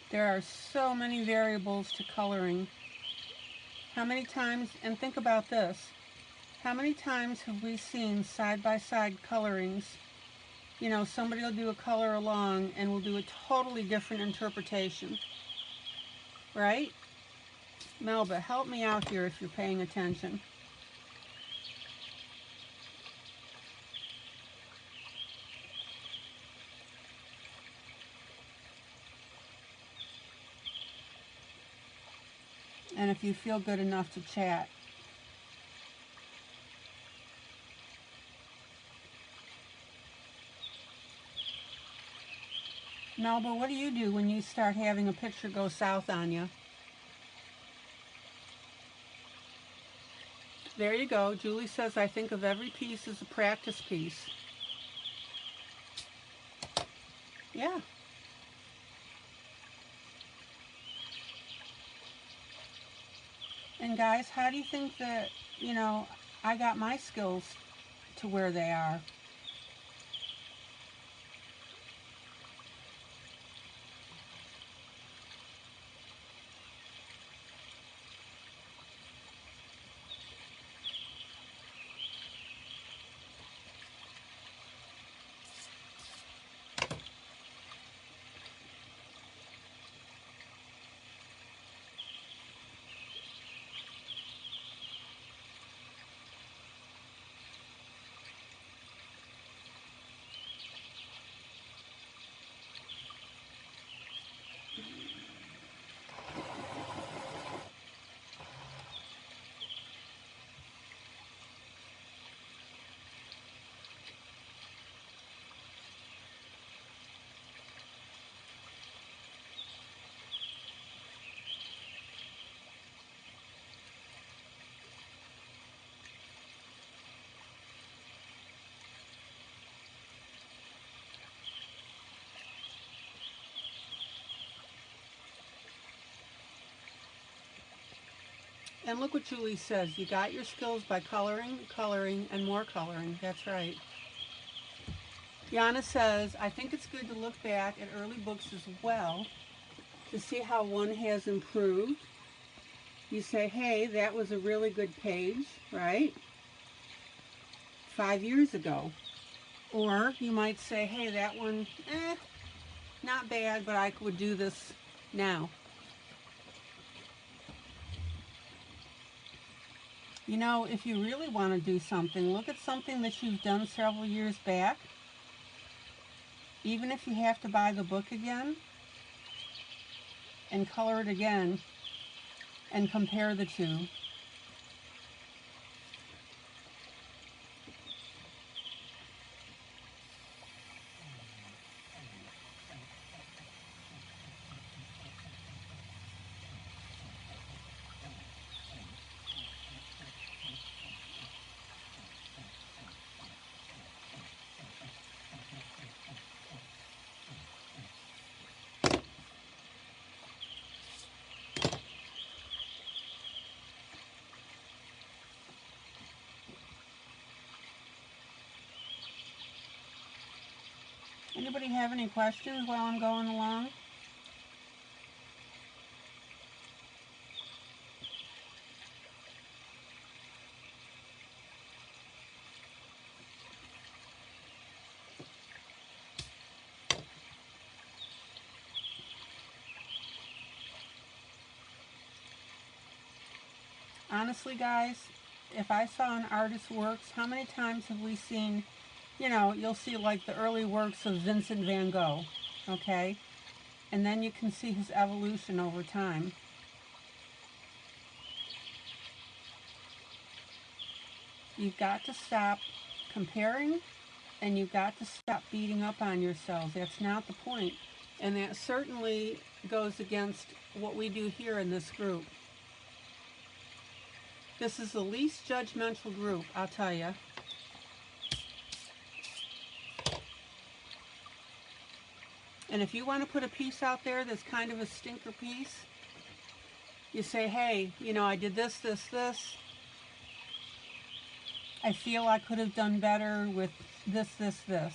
There are so many variables to coloring. How many times, and think about this, how many times have we seen side-by-side colorings? You know, somebody will do a color along and will do a totally different interpretation, right? Melba, help me out here if you're paying attention. And if you feel good enough to chat. Melba, what do you do when you start having a picture go south on you? There you go. Julie says, I think of every piece as a practice piece. Yeah. And guys, how do you think that, you know, I got my skills to where they are? And look what Julie says. You got your skills by coloring, coloring, and more coloring. That's right. Yana says, I think it's good to look back at early books as well to see how one has improved. You say, hey, that was a really good page, right? 5 years ago. Or you might say, hey, that one, not bad, but I would do this now. You know, if you really want to do something, look at something that you've done several years back. Even if you have to buy the book again and color it again and compare the two. Anybody have any questions while I'm going along? Honestly, guys, if I saw an artist's works, how many times have we seen, you know, you'll see like the early works of Vincent van Gogh, okay? And then you can see his evolution over time. You've got to stop comparing, and you've got to stop beating up on yourselves. That's not the point. And that certainly goes against what we do here in this group. This is the least judgmental group, I'll tell you. And if you want to put a piece out there that's kind of a stinker piece, you say, hey, you know, I did this, this, this. I feel I could have done better with this, this, this.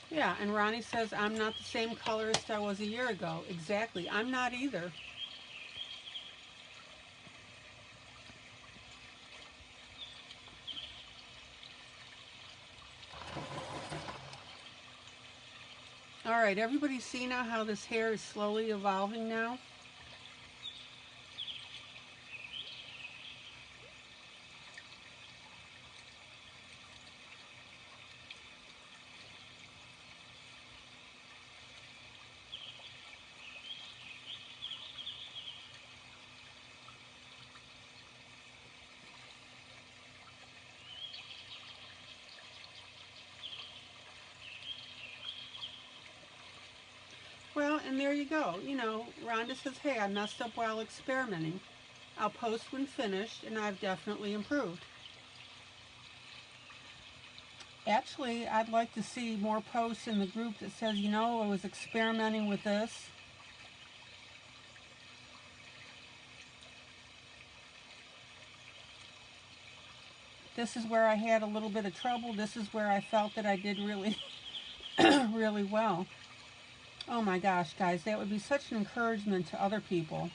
Yeah, and Ronnie says, I'm not the same colorist I was a year ago. Exactly. I'm not either. All right, everybody see now how this hair is slowly evolving now? Well, and there you go. You know, Rhonda says, hey, I messed up while experimenting. I'll post when finished, and I've definitely improved. Actually, I'd like to see more posts in the group that says, you know, I was experimenting with this. This is where I had a little bit of trouble. This is where I felt that I did really, really well. Oh my gosh, guys, that would be such an encouragement to other people.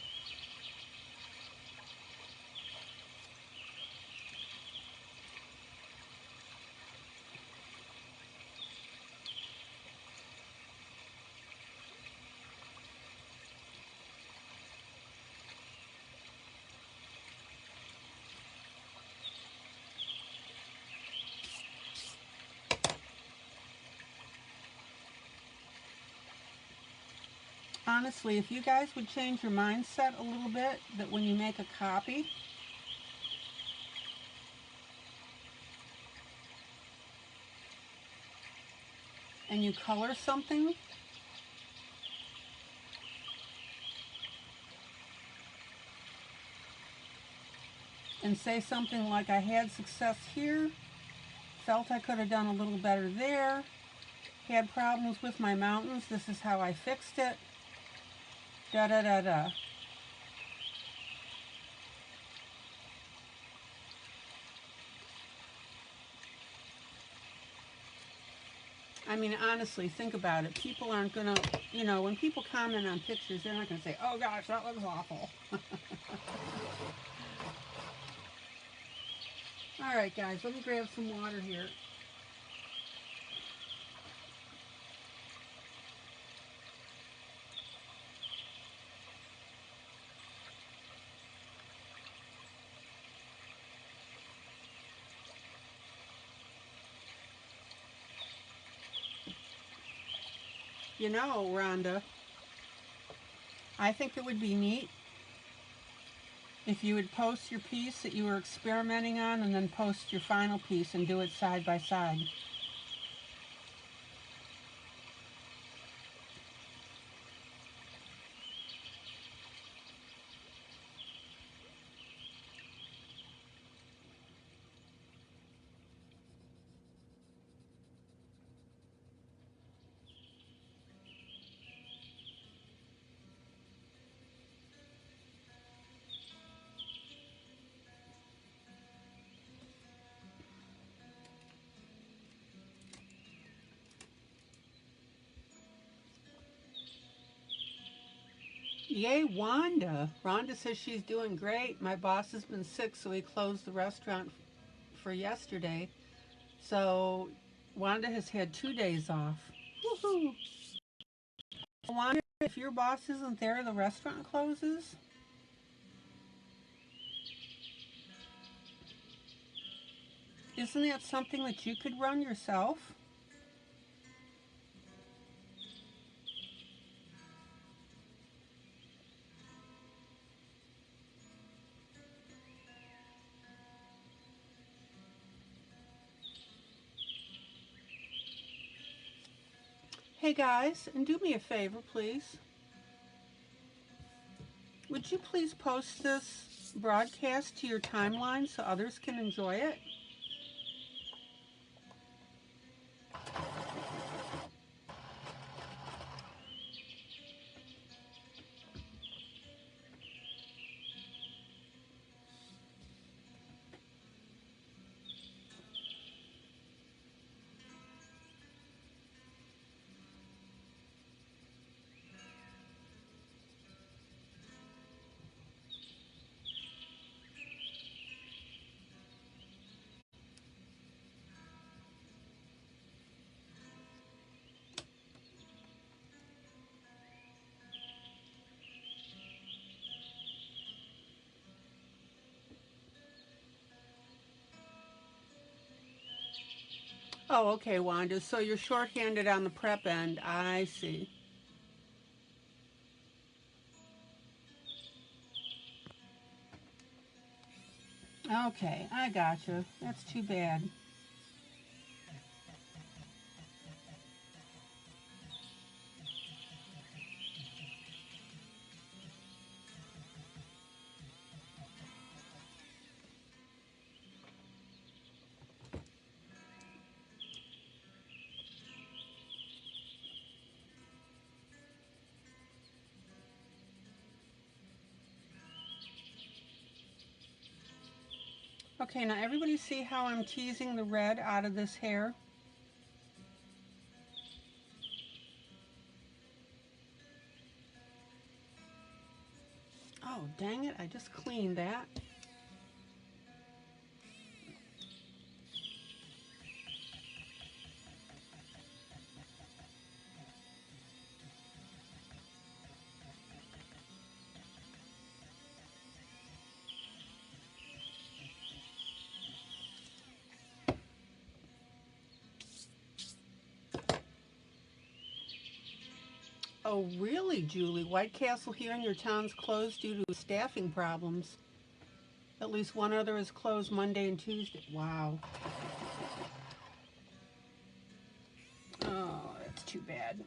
Honestly, if you guys would change your mindset a little bit, that when you make a copy, and you color something, and say something like, I had success here, felt I could have done a little better there, had problems with my mountains, this is how I fixed it, da da da da. I mean, honestly, think about it. People aren't going to, you know, when people comment on pictures, they're not going to say, oh gosh, that looks awful. All right, guys, let me grab some water here. You know, Rhonda, I think it would be neat if you would post your piece that you were experimenting on and then post your final piece and do it side by side. Yay, Wanda. Rhonda says she's doing great. My boss has been sick, so he closed the restaurant for yesterday. So Wanda has had 2 days off. Woohoo! Wanda, if your boss isn't there, the restaurant closes? Isn't that something that you could run yourself? Hey guys, and do me a favor, please. Would you please post this broadcast to your timeline so others can enjoy it? Oh, okay, Wanda. So you're shorthanded on the prep end. I see. Okay, I gotcha. That's too bad. Okay, now everybody see how I'm teasing the red out of this hair? Oh, dang it, I just cleaned that. Oh, really, Julie? White Castle here in your town's closed due to staffing problems. At least one other is closed Monday and Tuesday. Wow. Oh, that's too bad.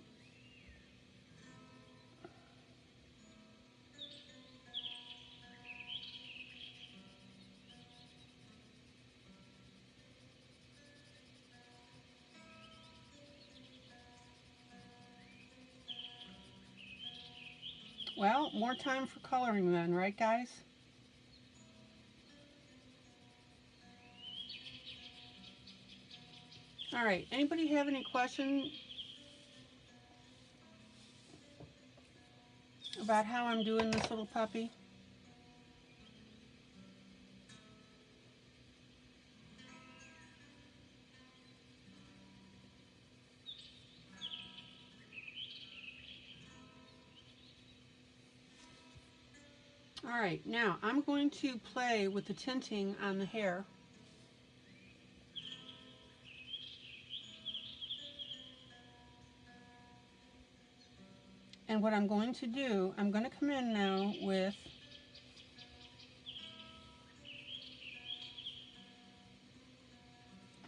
Well, more time for coloring then, right, guys? All right, anybody have any questions about how I'm doing this little puppy? All right, now I'm going to play with the tinting on the hair. And what I'm going to do, I'm going to come in now with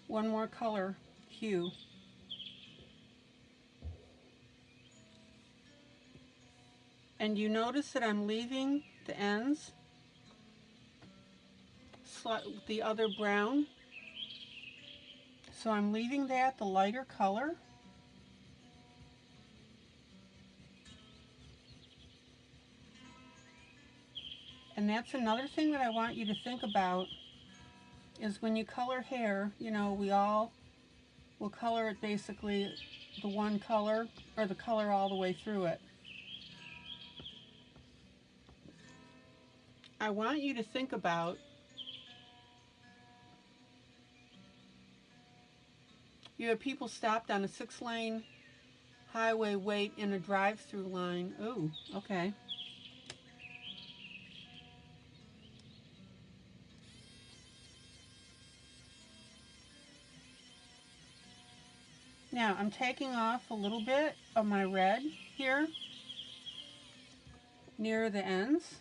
one more color hue. And you notice that I'm leaving the ends, the other brown. So I'm leaving that the lighter color. And that's another thing that I want you to think about is when you color hair, you know, we all will color it basically the one color or the color all the way through it. I want you to think about, you have people stopped on a 6-lane highway wait in a drive-through line. Ooh, okay. Now I'm taking off a little bit of my red here near the ends,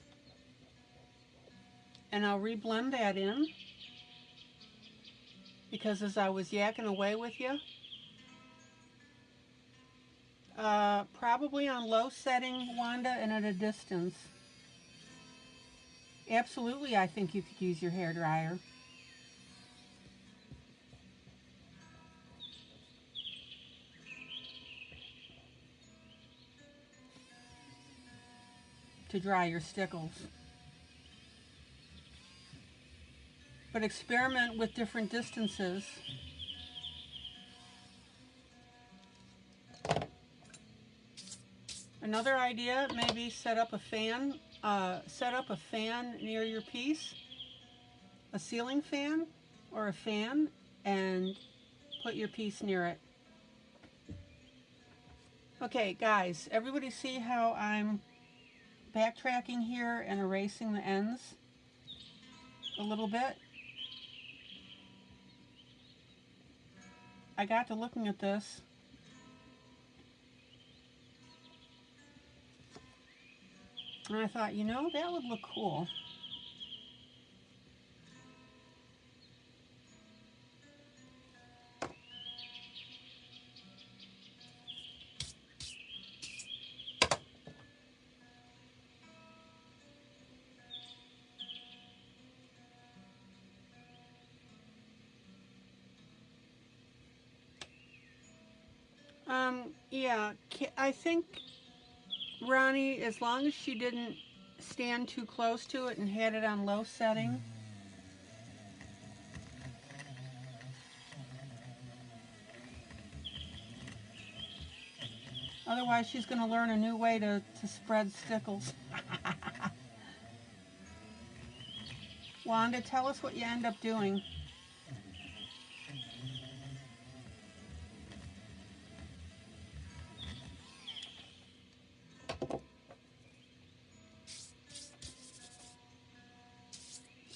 and I'll reblend that in, because as I was yakking away with you, probably on low setting, Wanda, and at a distance. Absolutely, I think you could use your hair dryer. To dry your stickles. But experiment with different distances. Another idea, maybe set up a fan near your piece, a ceiling fan or a fan, and put your piece near it. Okay, guys, everybody see how I'm backtracking here and erasing the ends a little bit? I got to looking at this. And I thought, you know, that would look cool. Yeah, I think, Ronnie, as long as she didn't stand too close to it and had it on low setting. Otherwise, she's going to learn a new way to spread stickles. Wanda, tell us what you end up doing.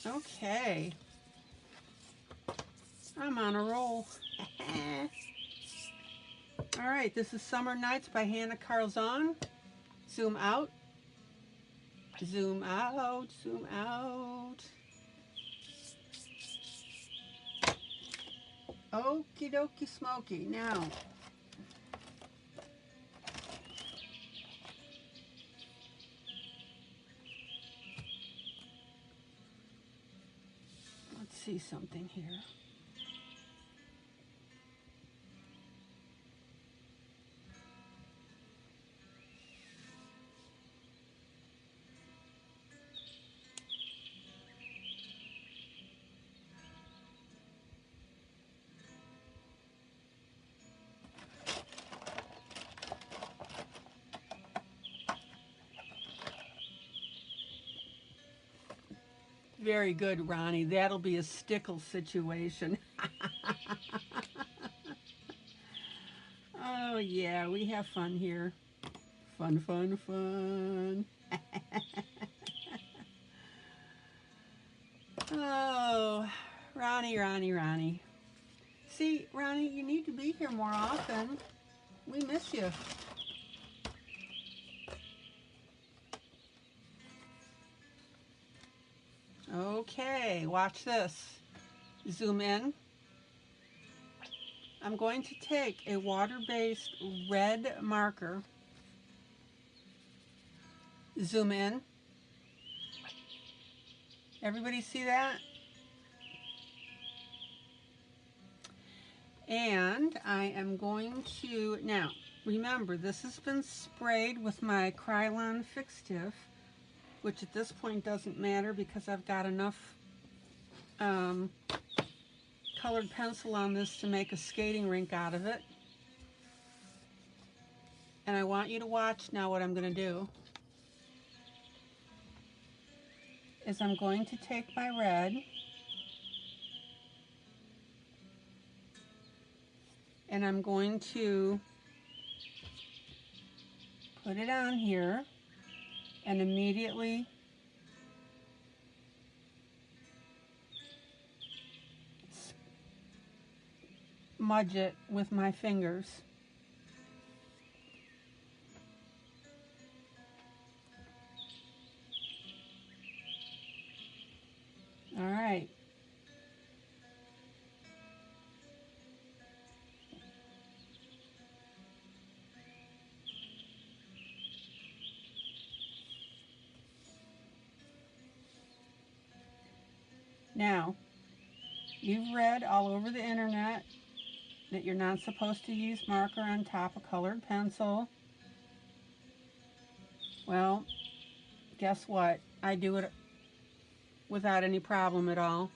Okay. I'm on a roll. All right, this is Summer Nights by Hanna Karlzon. Zoom out. Zoom out. Zoom out. Okie dokie smoky. Now, let's see something here. Very good, Ronnie. That'll be a stickle situation. Oh, yeah, we have fun here. Fun, fun, fun. Oh, Ronnie, Ronnie, Ronnie. See, Ronnie, you need to be here more often. We miss you. Okay, watch this. Zoom in. I'm going to take a water-based red marker. Zoom in. Everybody see that? And I am going to, now, remember, this has been sprayed with my Karlzon fixative, which at this point doesn't matter because I've got enough colored pencil on this to make a skating rink out of it. And I want you to watch now what I'm going to do. is I'm going to take my red and I'm going to put it on here and immediately smudge it with my fingers. All right. Now, you've read all over the internet that you're not supposed to use marker on top of colored pencil. Well, guess what? I do it without any problem at all.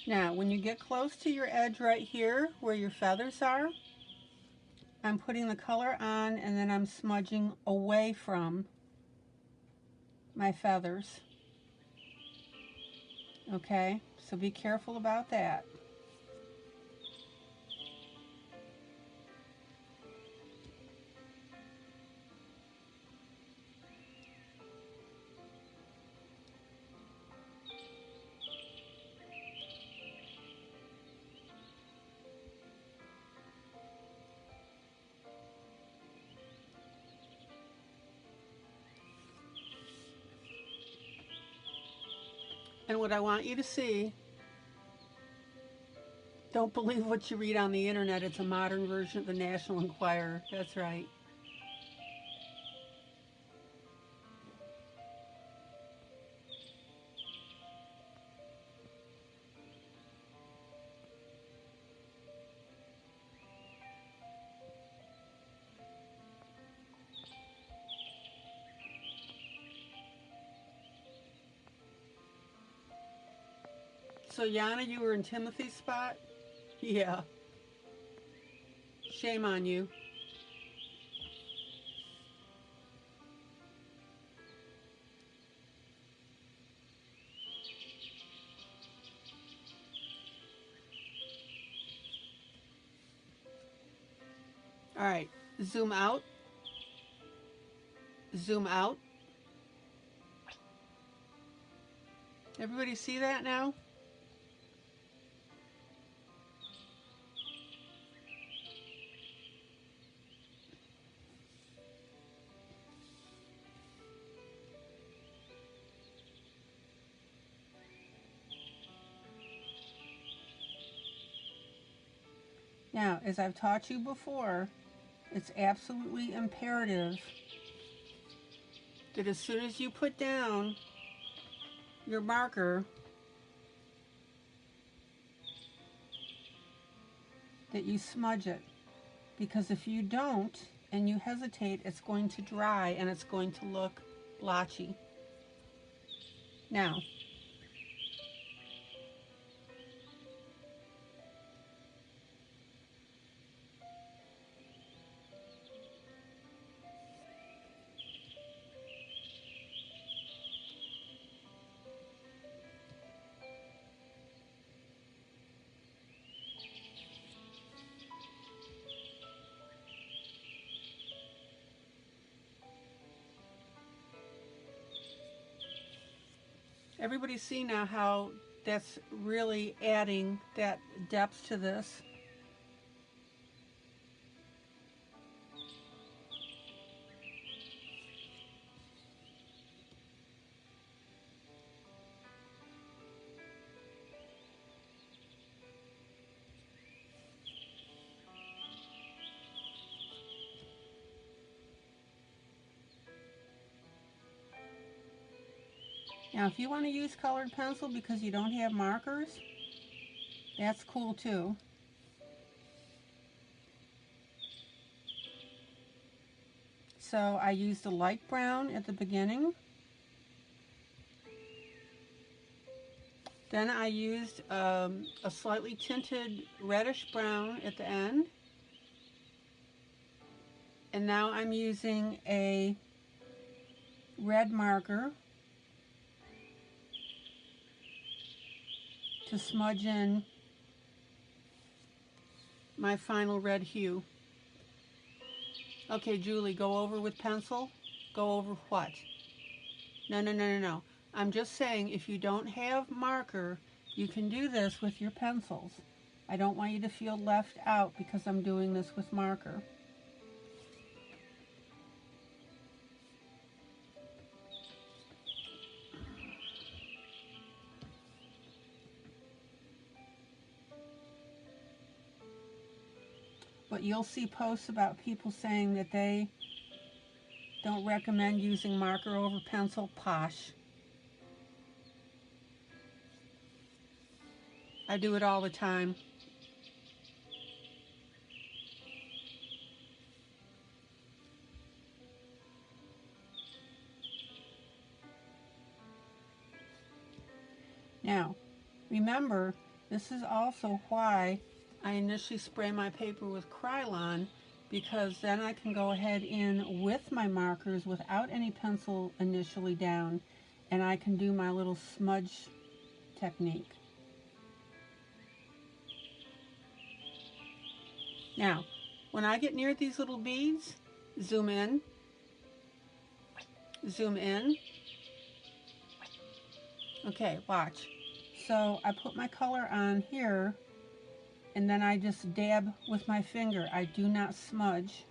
Now, when you get close to your edge right here where your feathers are, I'm putting the color on and then I'm smudging away from my feathers. Okay, so be careful about that. And what I want you to see, don't believe what you read on the internet. It's a modern version of the National Enquirer. That's right. So Yana, you were in Timothy's spot? Yeah. Shame on you. All right, zoom out. Zoom out. Everybody see that now? Now, as I've taught you before, it's absolutely imperative that as soon as you put down your marker, that you smudge it. Because if you don't and you hesitate, it's going to dry and it's going to look blotchy. Now, everybody see now how that's really adding that depth to this. Now, if you want to use colored pencil because you don't have markers, that's cool too. So I used a light brown at the beginning. Then I used a slightly tinted reddish brown at the end. And now I'm using a red marker to smudge in my final red hue. Okay, Julie, go over with pencil. Go over what? No. I'm just saying, if you don't have marker, you can do this with your pencils. I don't want you to feel left out because I'm doing this with marker. But you'll see posts about people saying that they don't recommend using marker over pencil. Posh. I do it all the time. Now, remember, this is also why I initially spray my paper with Karlzon, because then I can go ahead in with my markers without any pencil initially down, and I can do my little smudge technique. Now, when I get near these little beads, zoom in, zoom in. Okay, watch. So I put my color on here, and then I just dab with my finger. I do not smudge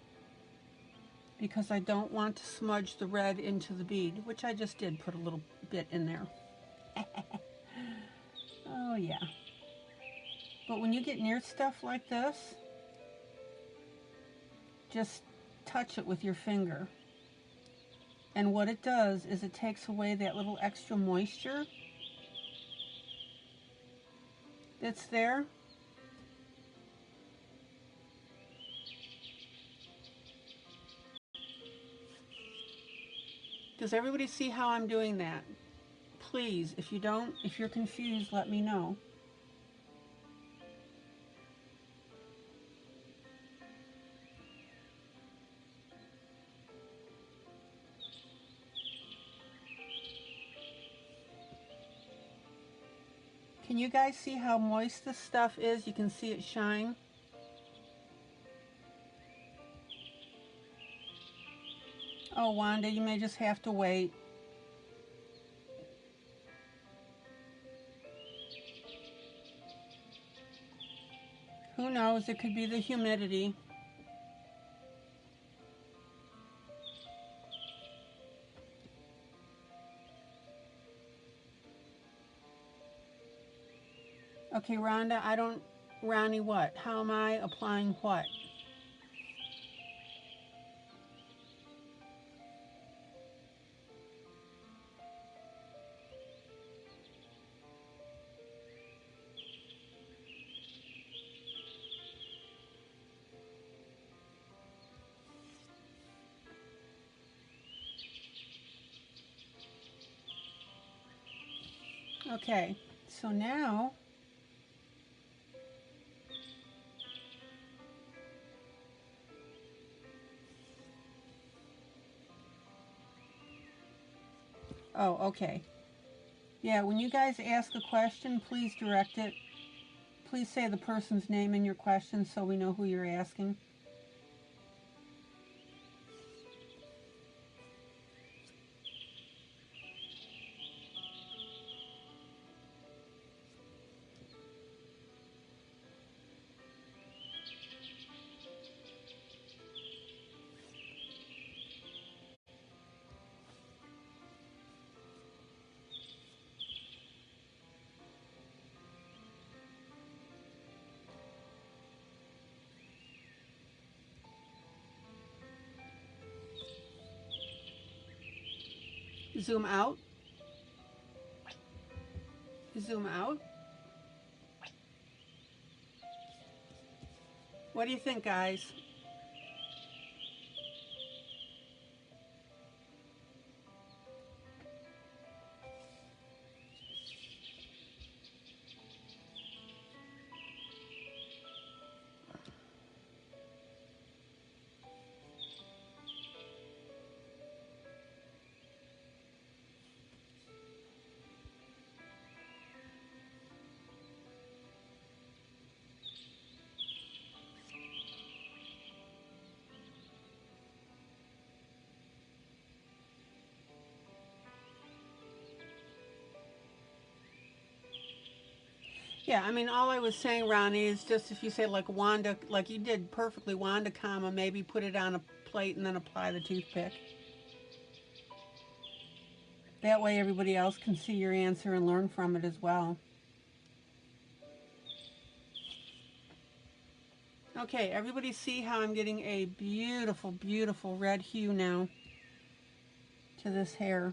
because I don't want to smudge the red into the bead, which I just did put a little bit in there. Oh yeah. But when you get near stuff like this, just touch it with your finger. And what it does is it takes away that little extra moisture that's there. Does everybody see how I'm doing that? Please, if you don't, if you're confused, let me know. Can you guys see how moist this stuff is? You can see it shine. Oh, Wanda, you may just have to wait. Who knows? It could be the humidity. Okay, Rhonda, Ronnie, what? How am I applying what? Okay, so now oh, okay. Yeah, when you guys ask a question, please direct it. Please say the person's name in your question so we know who you're asking. Zoom out. Zoom out. What do you think, guys? Yeah, I mean, all I was saying, Ronnie, is just if you say like Wanda, like you did perfectly, Wanda, comma, maybe put it on a plate and then apply the toothpick. That way everybody else can see your answer and learn from it as well. Okay, everybody see how I'm getting a beautiful, beautiful red hue now to this hair.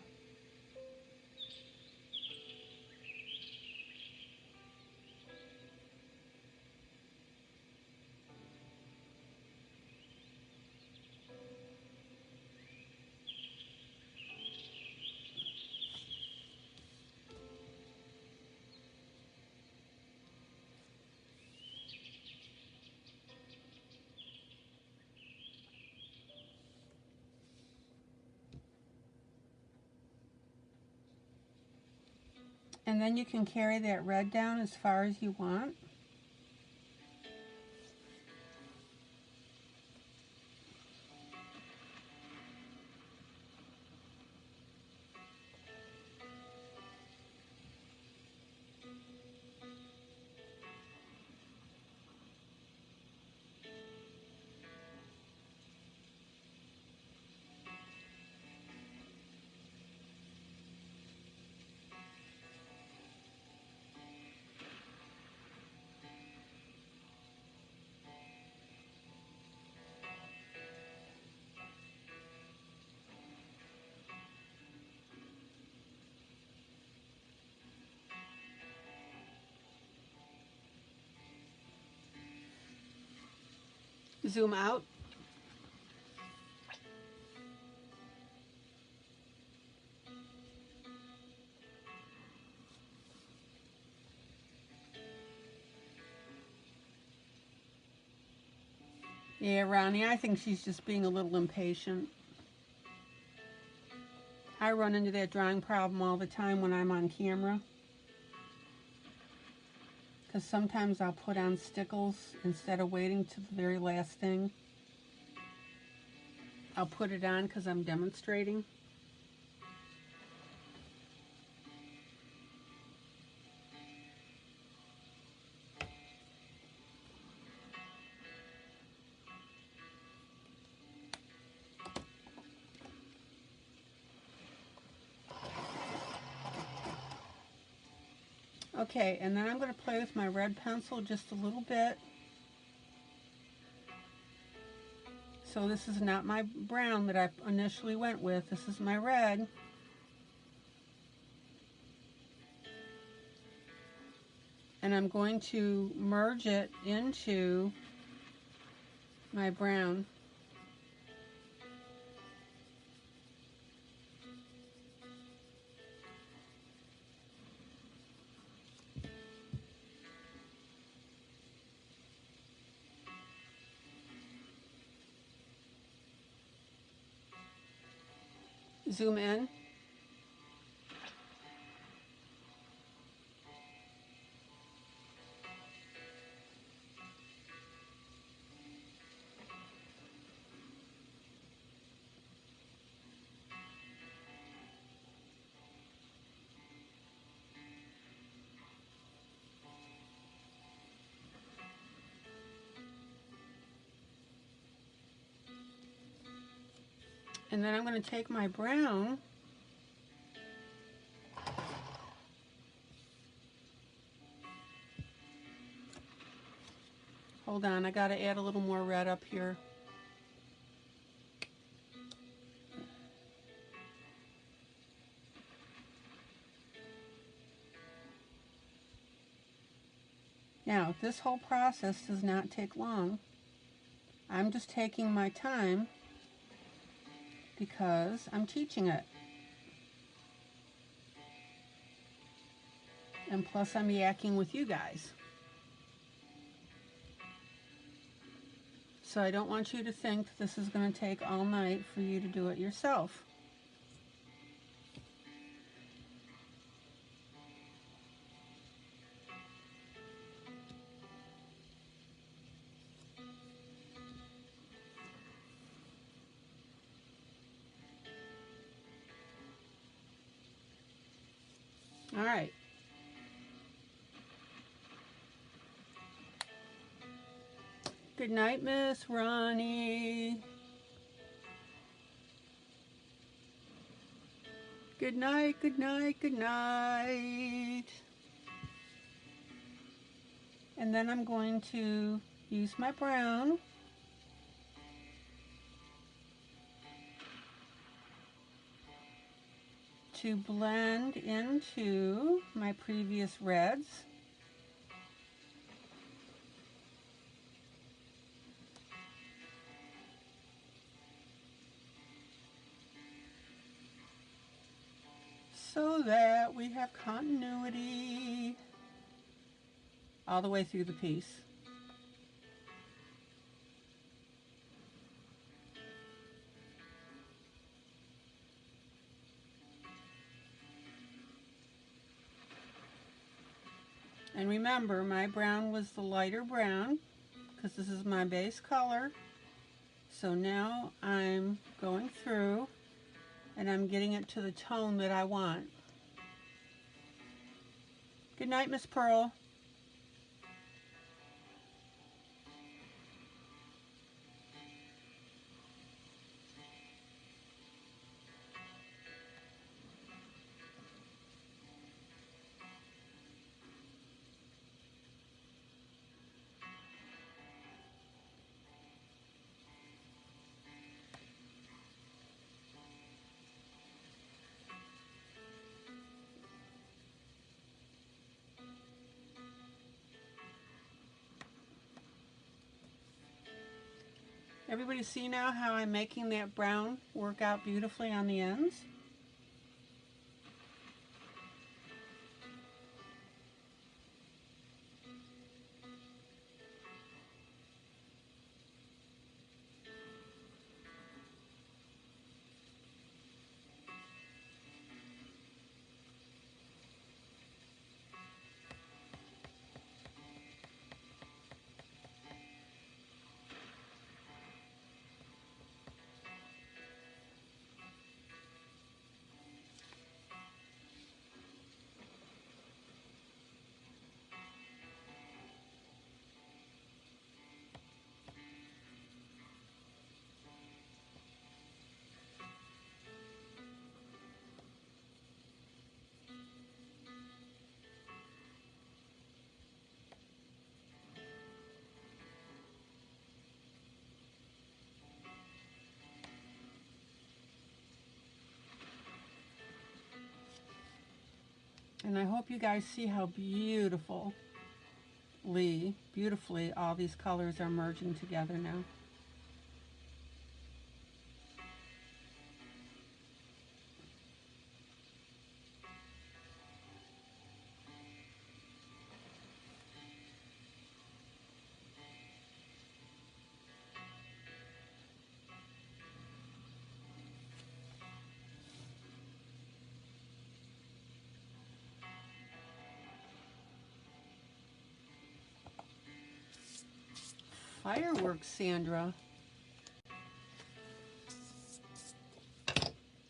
And then you can carry that red down as far as you want. Zoom out. Yeah, Ronnie, I think she's just being a little impatient. I run into that drawing problem all the time when I'm on camera. Because sometimes I'll put on stickles instead of waiting to the very last thing. I'll put it on because I'm demonstrating. Okay, and then I'm going to play with my red pencil just a little bit. So this is not my brown that I initially went with. This is my red. And I'm going to merge it into my brown. Zoom in. And then I'm going to take my brown Hold on, I got to add a little more red up here. Now, this whole process does not take long. I'm just taking my time because I'm teaching it. And plus I'm yakking with you guys. So I don't want you to think this is going to take all night for you to do it yourself. All right. Good night, Miss Ronnie. Good night, good night, good night. And then I'm going to use my brown to blend into my previous reds. So that we have continuity all the way through the piece. And remember, my brown was the lighter brown because this is my base color. So now I'm going through and I'm getting it to the tone that I want. Good night, Miss Pearl. Everybody see now how I'm making that brown work out beautifully on the ends? And I hope you guys see how beautifully all these colors are merging together now. Fireworks, Sandra.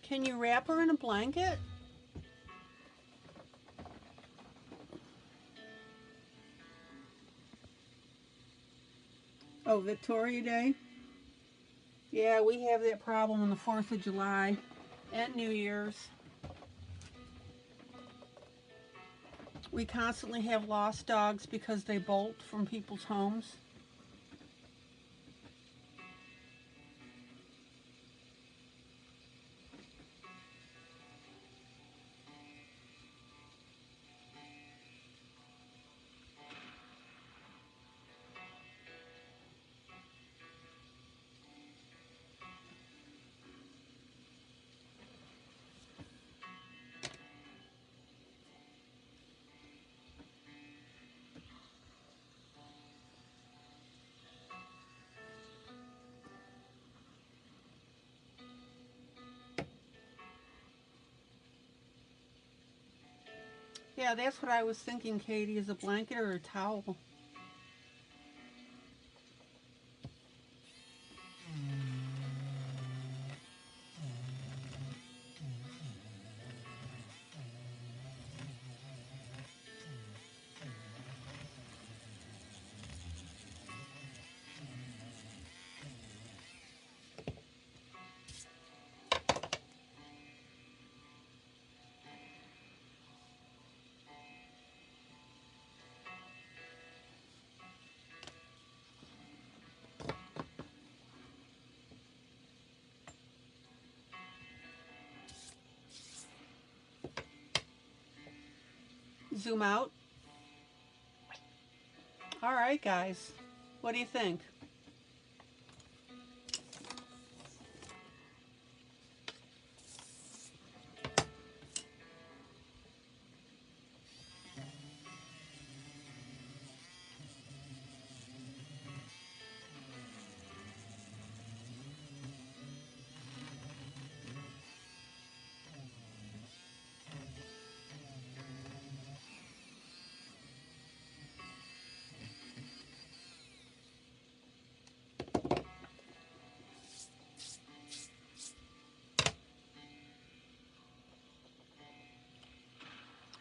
Can you wrap her in a blanket? Oh, Victoria Day? Yeah, we have that problem on the 4th of July and New Year's. We constantly have lost dogs because they bolt from people's homes. Yeah, that's what I was thinking, Katie, is a blanket or a towel. Zoom out. All right, guys. What do you think?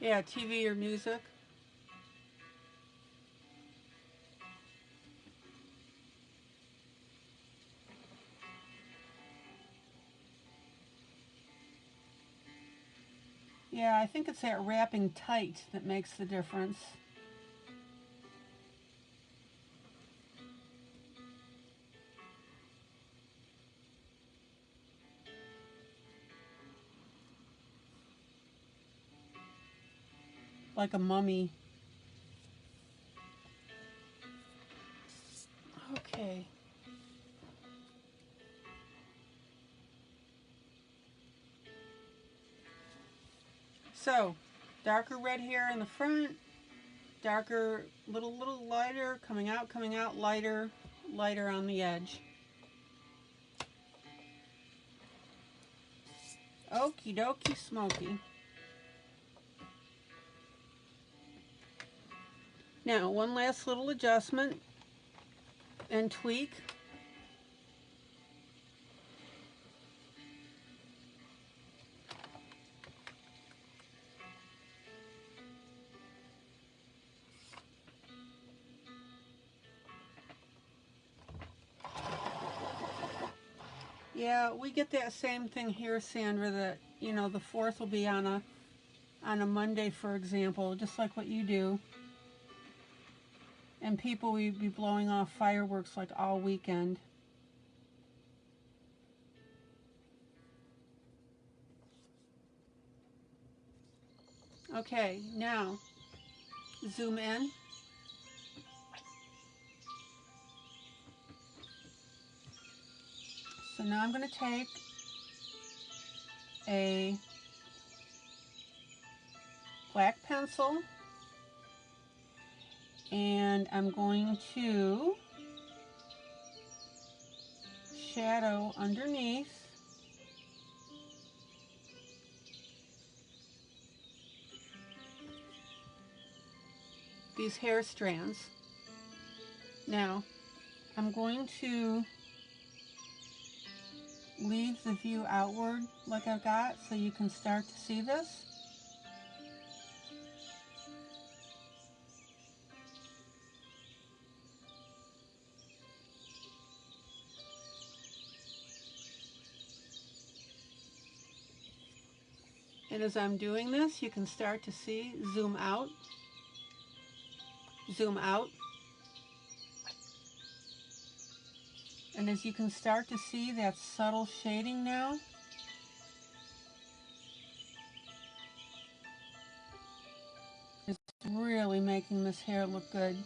Yeah, TV or music. Yeah, I think it's that wrapping tight that makes the difference. Like a mummy. Okay. So, darker red hair in the front, darker, little lighter, coming out, lighter, lighter on the edge. Okie dokie smoky. Now, one last little adjustment and tweak. Yeah, we get that same thing here, Sandra, that, you know, the 4th will be on a Monday, for example, just like what you do. And people will be blowing off fireworks like all weekend. Okay, now zoom in. So now I'm going to take a black pencil and I'm going to shadow underneath these hair strands. Now I'm going to leave the view outward like I've got so you can start to see this. And as I'm doing this, you can start to see zoom out, zoom out. And as you can start to see that subtle shading now, it's really making this hair look good.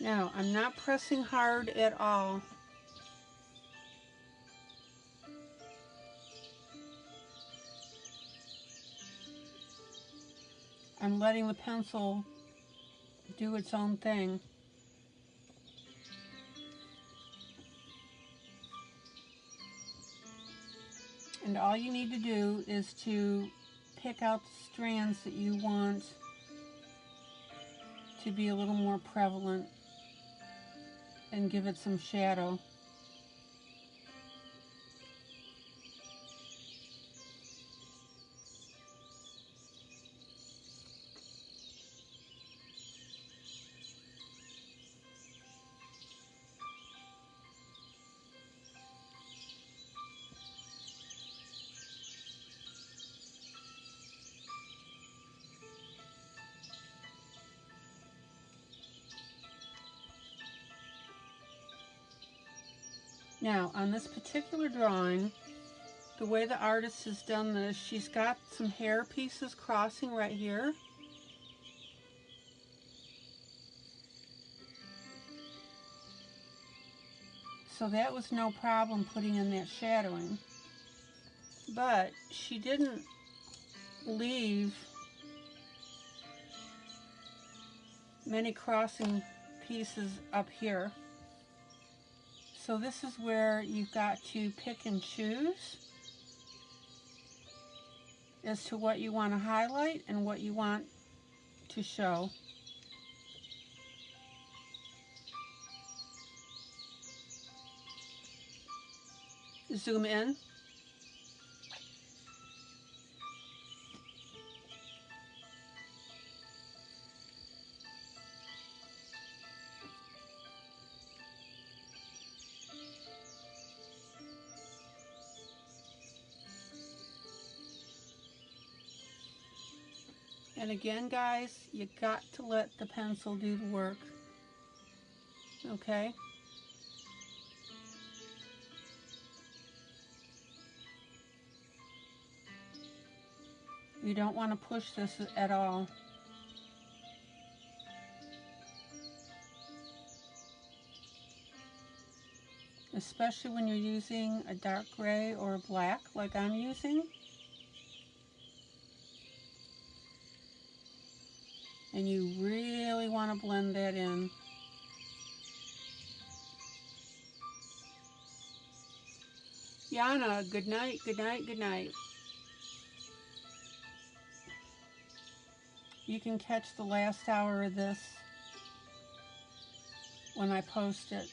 Now, I'm not pressing hard at all. I'm letting the pencil do its own thing. And all you need to do is to pick out the strands that you want to be a little more prevalent and give it some shadow. Now, on this particular drawing, the way the artist has done this, she's got some hair pieces crossing right here. So that was no problem putting in that shadowing. But she didn't leave many crossing pieces up here. So this is where you've got to pick and choose as to what you want to highlight and what you want to show. Zoom in. And again, guys, you got to let the pencil do the work. Okay? You don't want to push this at all. Especially when you're using a dark gray or a black like I'm using. And you really want to blend that in. Yana, good night, good night, good night. You can catch the last hour of this when I post it.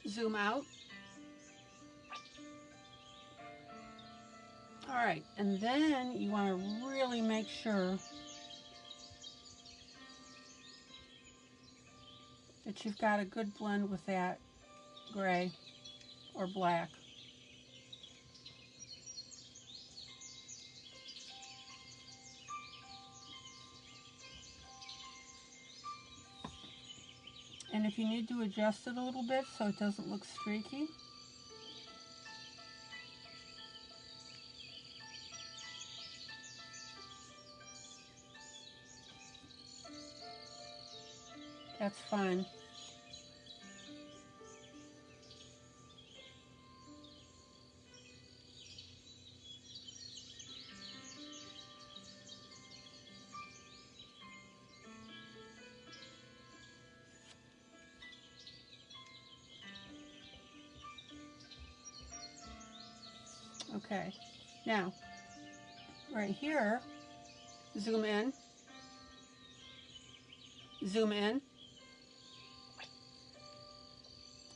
Zoom out. All right, and then you want to really make sure that you've got a good blend with that gray or black. And if you need to adjust it a little bit so it doesn't look streaky, that's fine. Okay, now, right here, zoom in,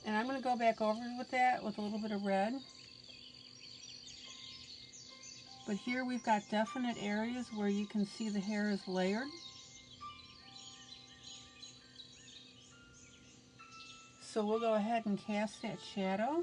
and I'm going to go back over with that with a little bit of red. But here we've got definite areas where you can see the hair is layered. So we'll go ahead and cast that shadow.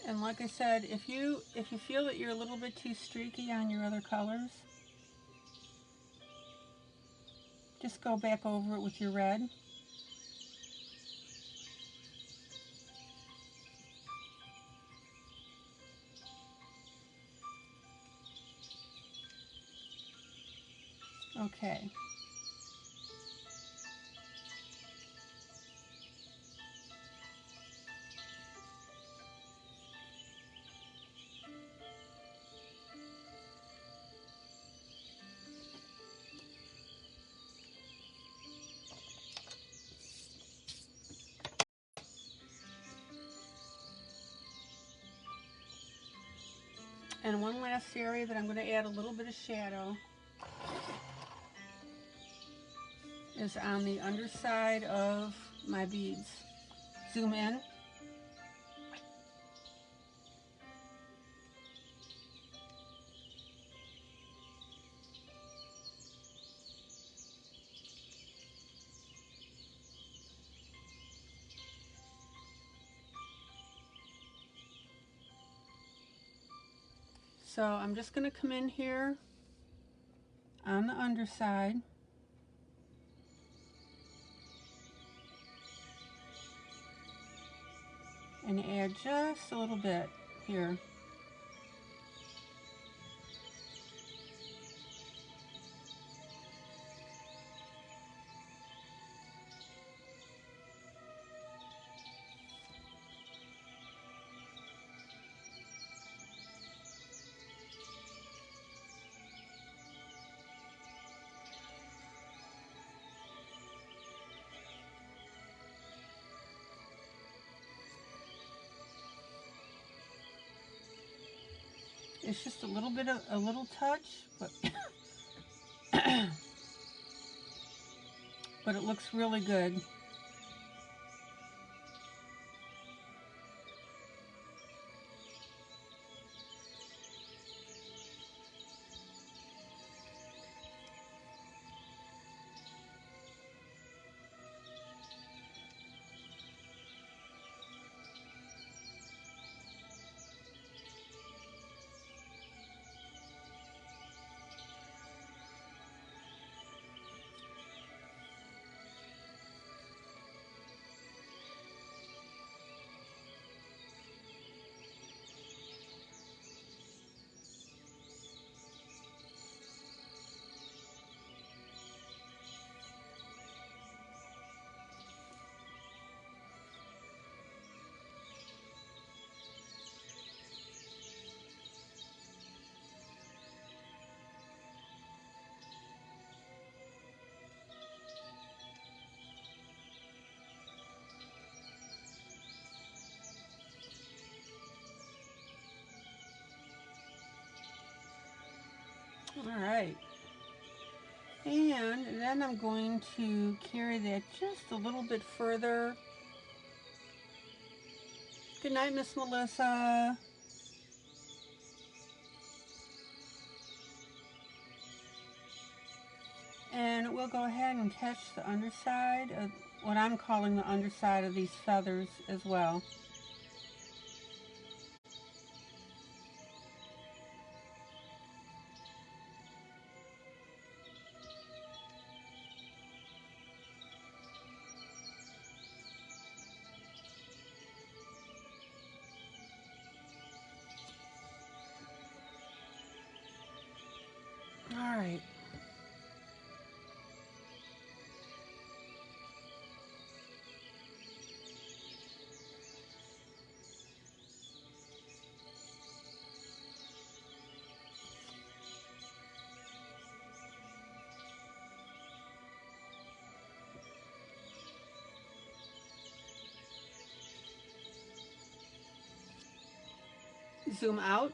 And like I said, if you feel that you're a little bit too streaky on your other colors, just go back over it with your red. Okay. And one last area that I'm going to add a little bit of shadow is on the underside of my beads. Zoom in. So I'm just going to come in here on the underside and add just a little bit here. It's just a little bit of a little touch, but but it looks really good. All right. And then I'm going to carry that just a little bit further. Good night, Miss Melissa. And we'll go ahead and catch the underside of what I'm calling the underside of these feathers as well. Zoom out.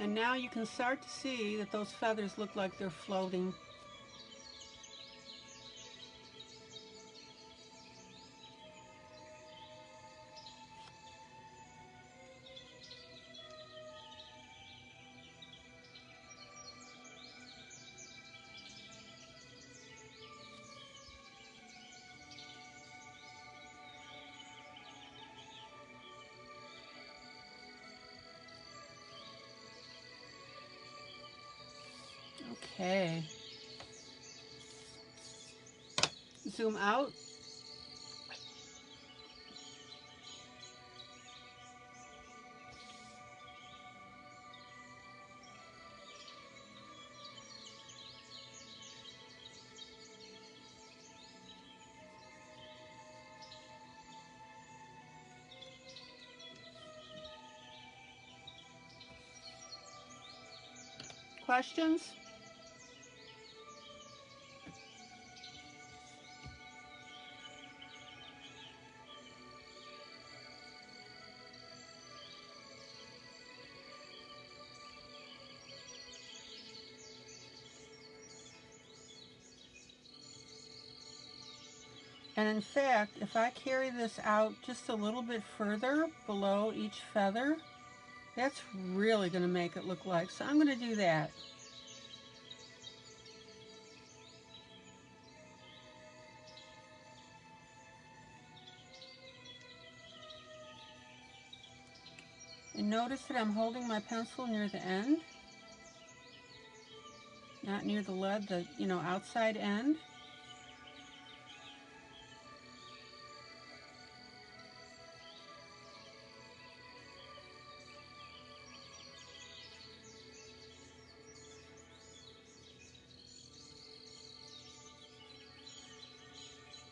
And now you can start to see that those feathers look like they're floating. Okay. Zoom out. Questions? And in fact, if I carry this out just a little bit further below each feather, that's really going to make it look like. So I'm going to do that. And notice that I'm holding my pencil near the end, not near the lead, the outside end.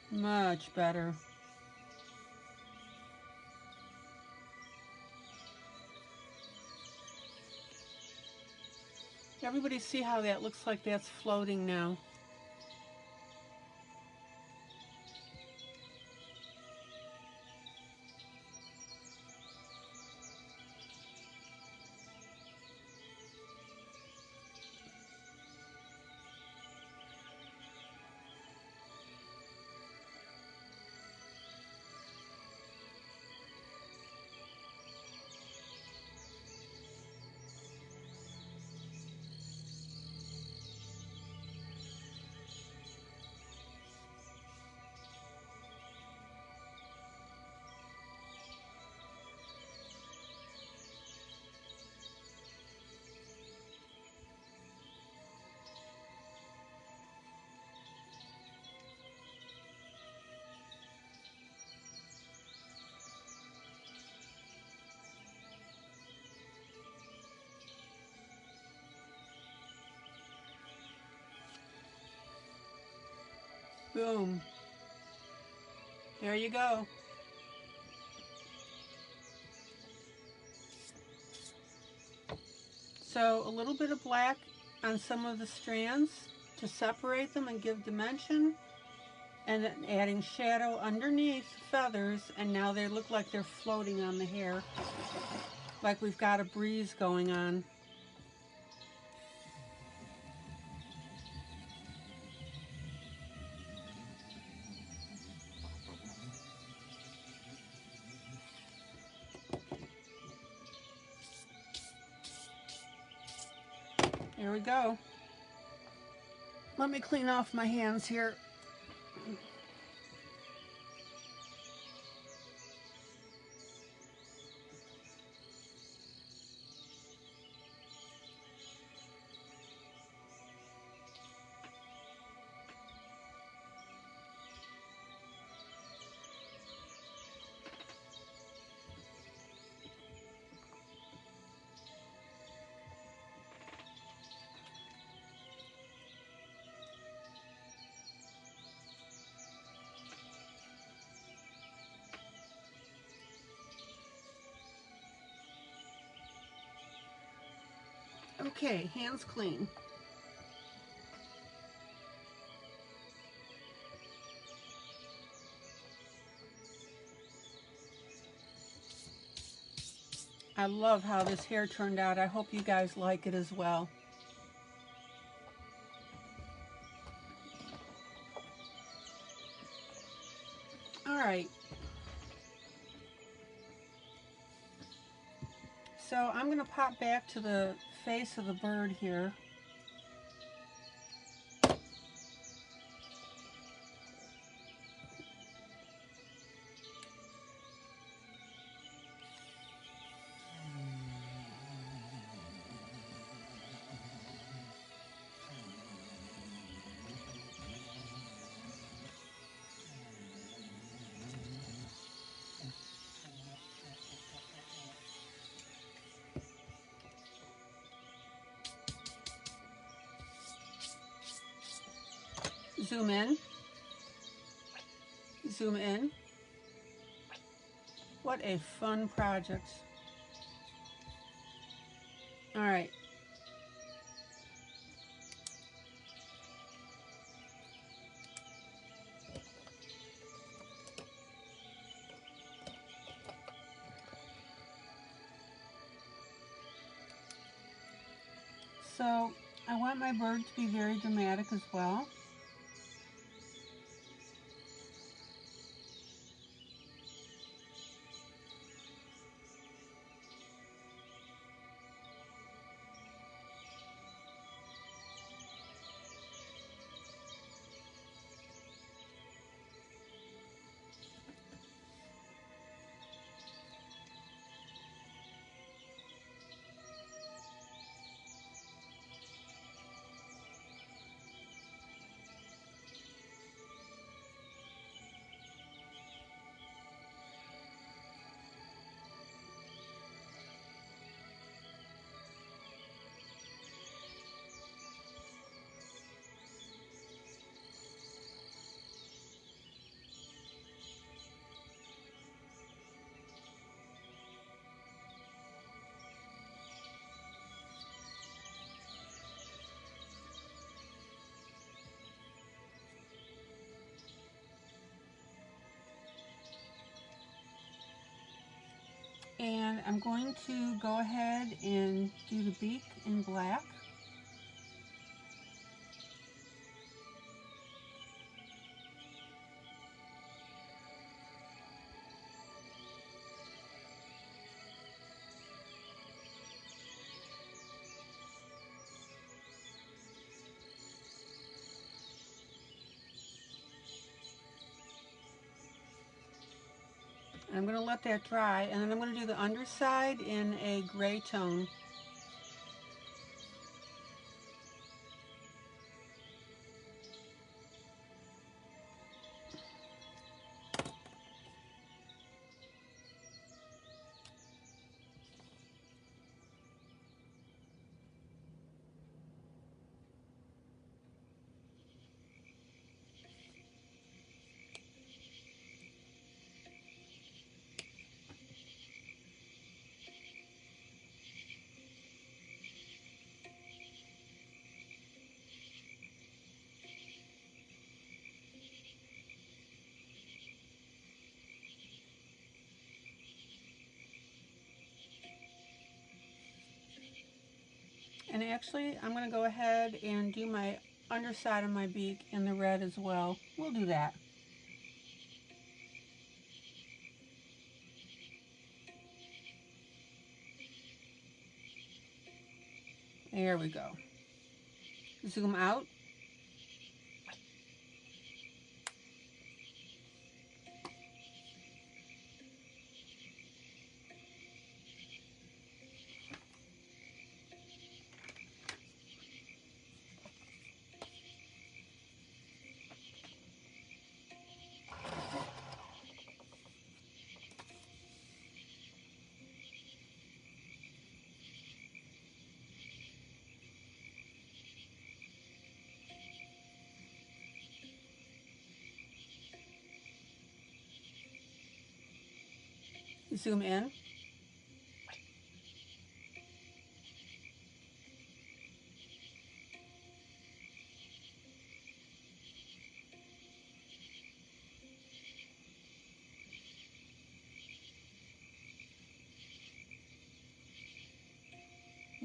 Much better. Everybody see how that looks like that's floating now? Boom. There you go. So a little bit of black on some of the strands to separate them and give dimension, and then adding shadow underneath the feathers, and now they look like they're floating on the hair, like we've got a breeze going on. There we go. Let me clean off my hands here. Okay, hands clean. I love how this hair turned out. I hope you guys like it as well. All right. So I'm going to pop back to the face of the bird here. Zoom in. Zoom in. What a fun project. All right. So I want my bird to be very dramatic as well. And I'm going to go ahead and do the beak in black. I'm going to let that dry, and then I'm going to do the underside in a gray tone. And actually, I'm going to go ahead and do my underside of my beak in the red as well. We'll do that. There we go. Zoom out. Zoom in.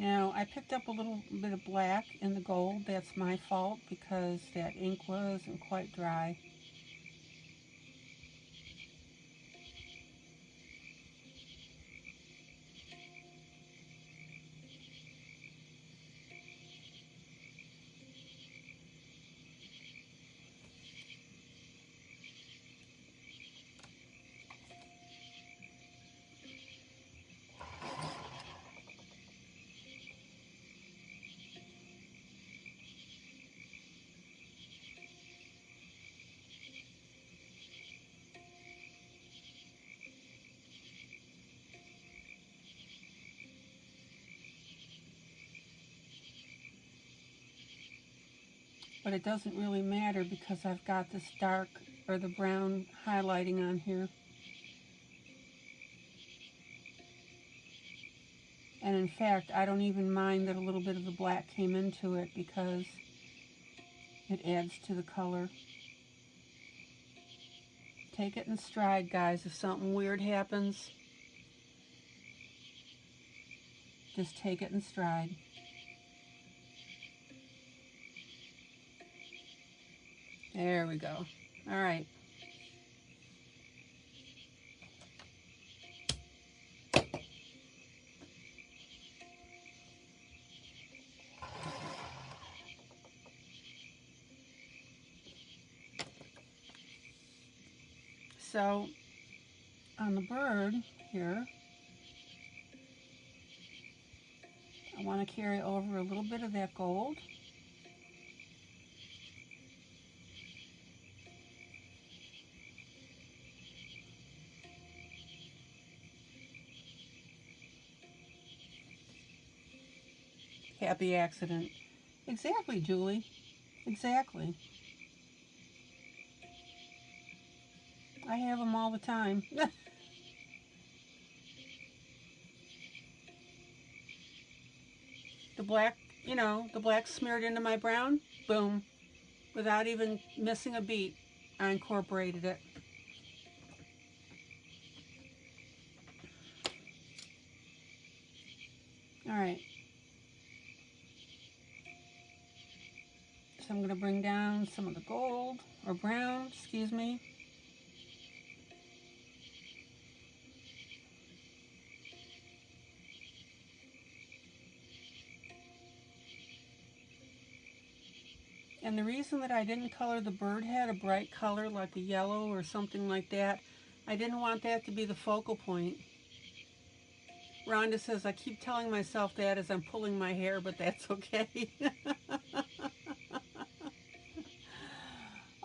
Now, I picked up a little bit of black in the gold. That's my fault because that ink wasn't quite dry. But it doesn't really matter because I've got this dark or the brown highlighting on here. And in fact, I don't even mind that a little bit of the black came into it because it adds to the color. Take it in stride, guys. If something weird happens, just take it in stride. There we go. All right. So on the bird here, I want to carry over a little bit of that gold. Happy accident. Exactly, Julie. Exactly. I have them all the time. The black, the black smeared into my brown, boom. Without even missing a beat, I incorporated it. All right. So I'm going to bring down some of the gold, or brown, excuse me. And the reason that I didn't color the bird head a bright color like a yellow or something like that, I didn't want that to be the focal point. Rhonda says, I keep telling myself that as I'm pulling my hair, but that's okay.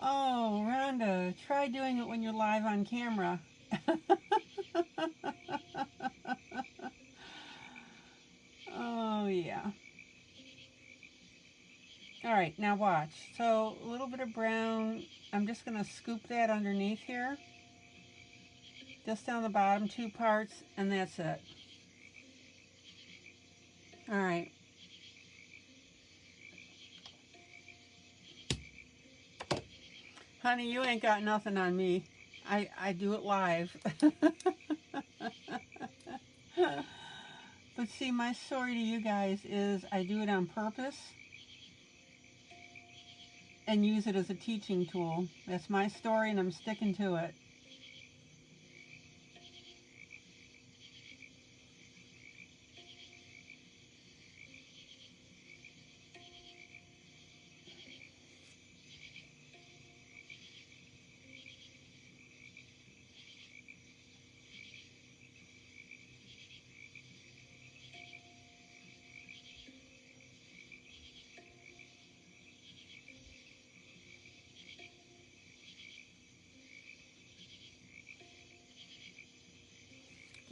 Oh, Rhonda, try doing it when you're live on camera. Oh, yeah. All right, now watch. So a little bit of brown. I'm just going to scoop that underneath here. Just down the bottom 2 parts, and that's it. All right. Honey, you ain't got nothing on me. I do it live. But see, my story to you guys is I do it on purpose and use it as a teaching tool. That's my story, and I'm sticking to it.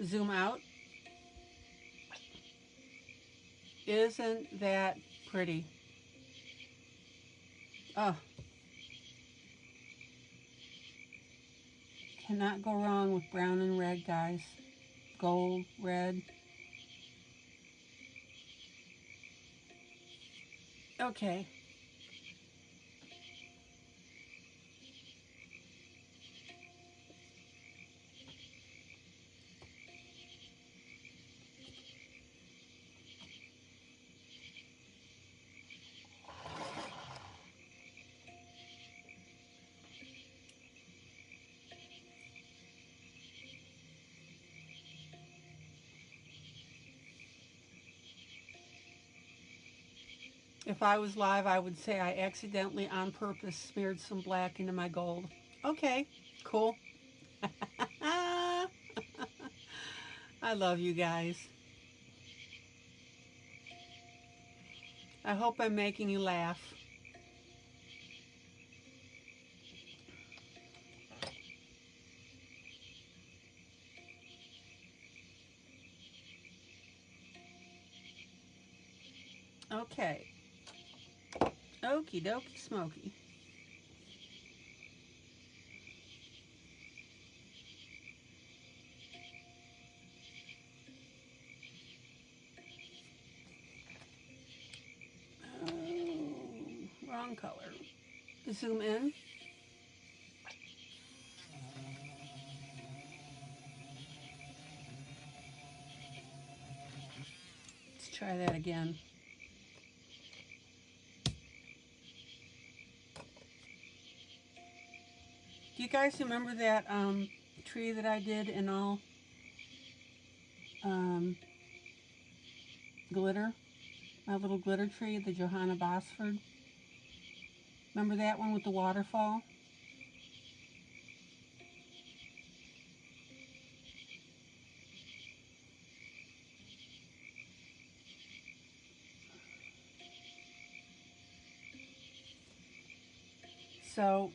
Zoom out. Isn't that pretty? Oh, cannot go wrong with brown and red, guys. Gold, red. Okay. If I was live, I would say I accidentally, on purpose, smeared some black into my gold. Okay, cool. I love you guys. I hope I'm making you laugh. Okay. Okie dokie smoky. Oh, wrong color. Zoom in. Let's try that again. Do you guys remember that tree that I did in all glitter? My little glitter tree, the Johanna Bosford. Remember that one with the waterfall? So,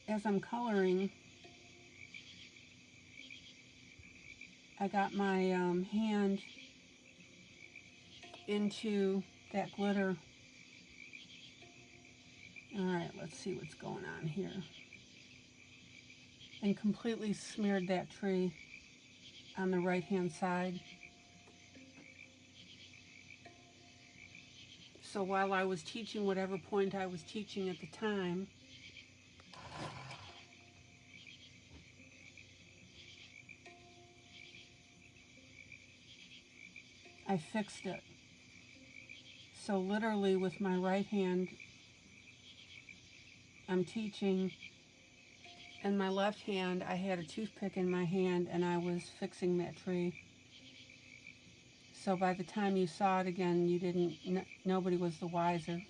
as I'm coloring, I got my hand into that glitter. Alright, let's see what's going on here. And completely smeared that tree on the right hand side. So while I was teaching whatever point I was teaching at the time, I fixed it. So literally with my right hand, I'm teaching, and my left hand, I had a toothpick in my hand and I was fixing that tree. So by the time you saw it again, you didn't, nobody was the wiser.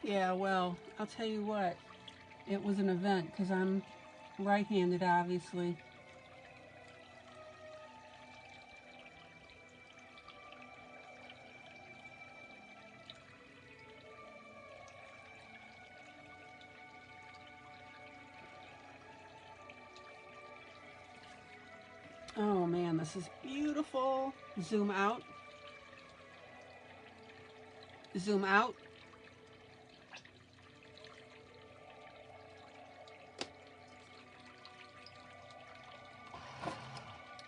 Yeah, well, I'll tell you what, it was an event because I'm right-handed, obviously. Oh man, this is beautiful. Zoom out. Zoom out.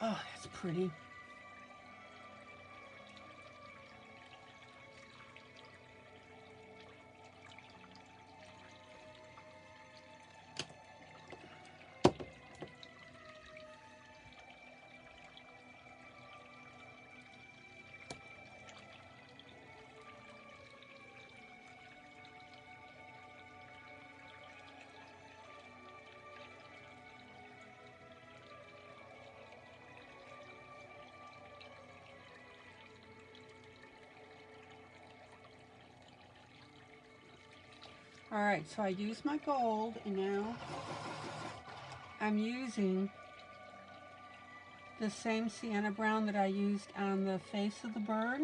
Oh, that's pretty. Alright, so I used my gold, and now I'm using the same sienna brown that I used on the face of the bird.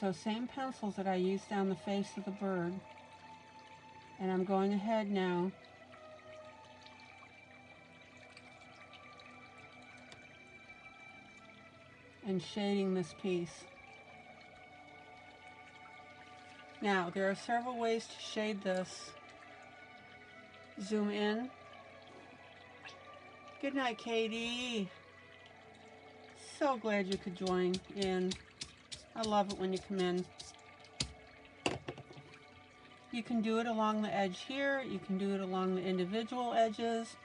So same pencils that I used on the face of the bird. And I'm going ahead now and shading this piece. Now, there are several ways to shade this. Zoom in. Good night, Katie. So glad you could join in. I love it when you come in. You can do it along the edge here. You can do it along the individual edges.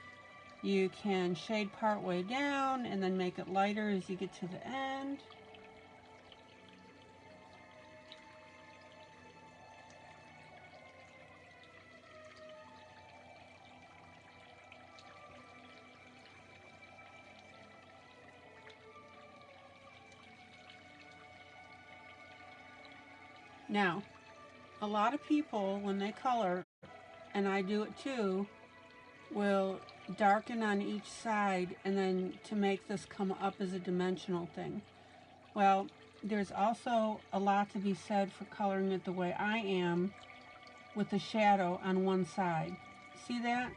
You can shade part way down and then make it lighter as you get to the end. Now, a lot of people, when they color, and I do it too, will darken on each side and then to make this come up as a dimensional thing. Well, there's also a lot to be said for coloring it the way I am, with the shadow on one side. See that?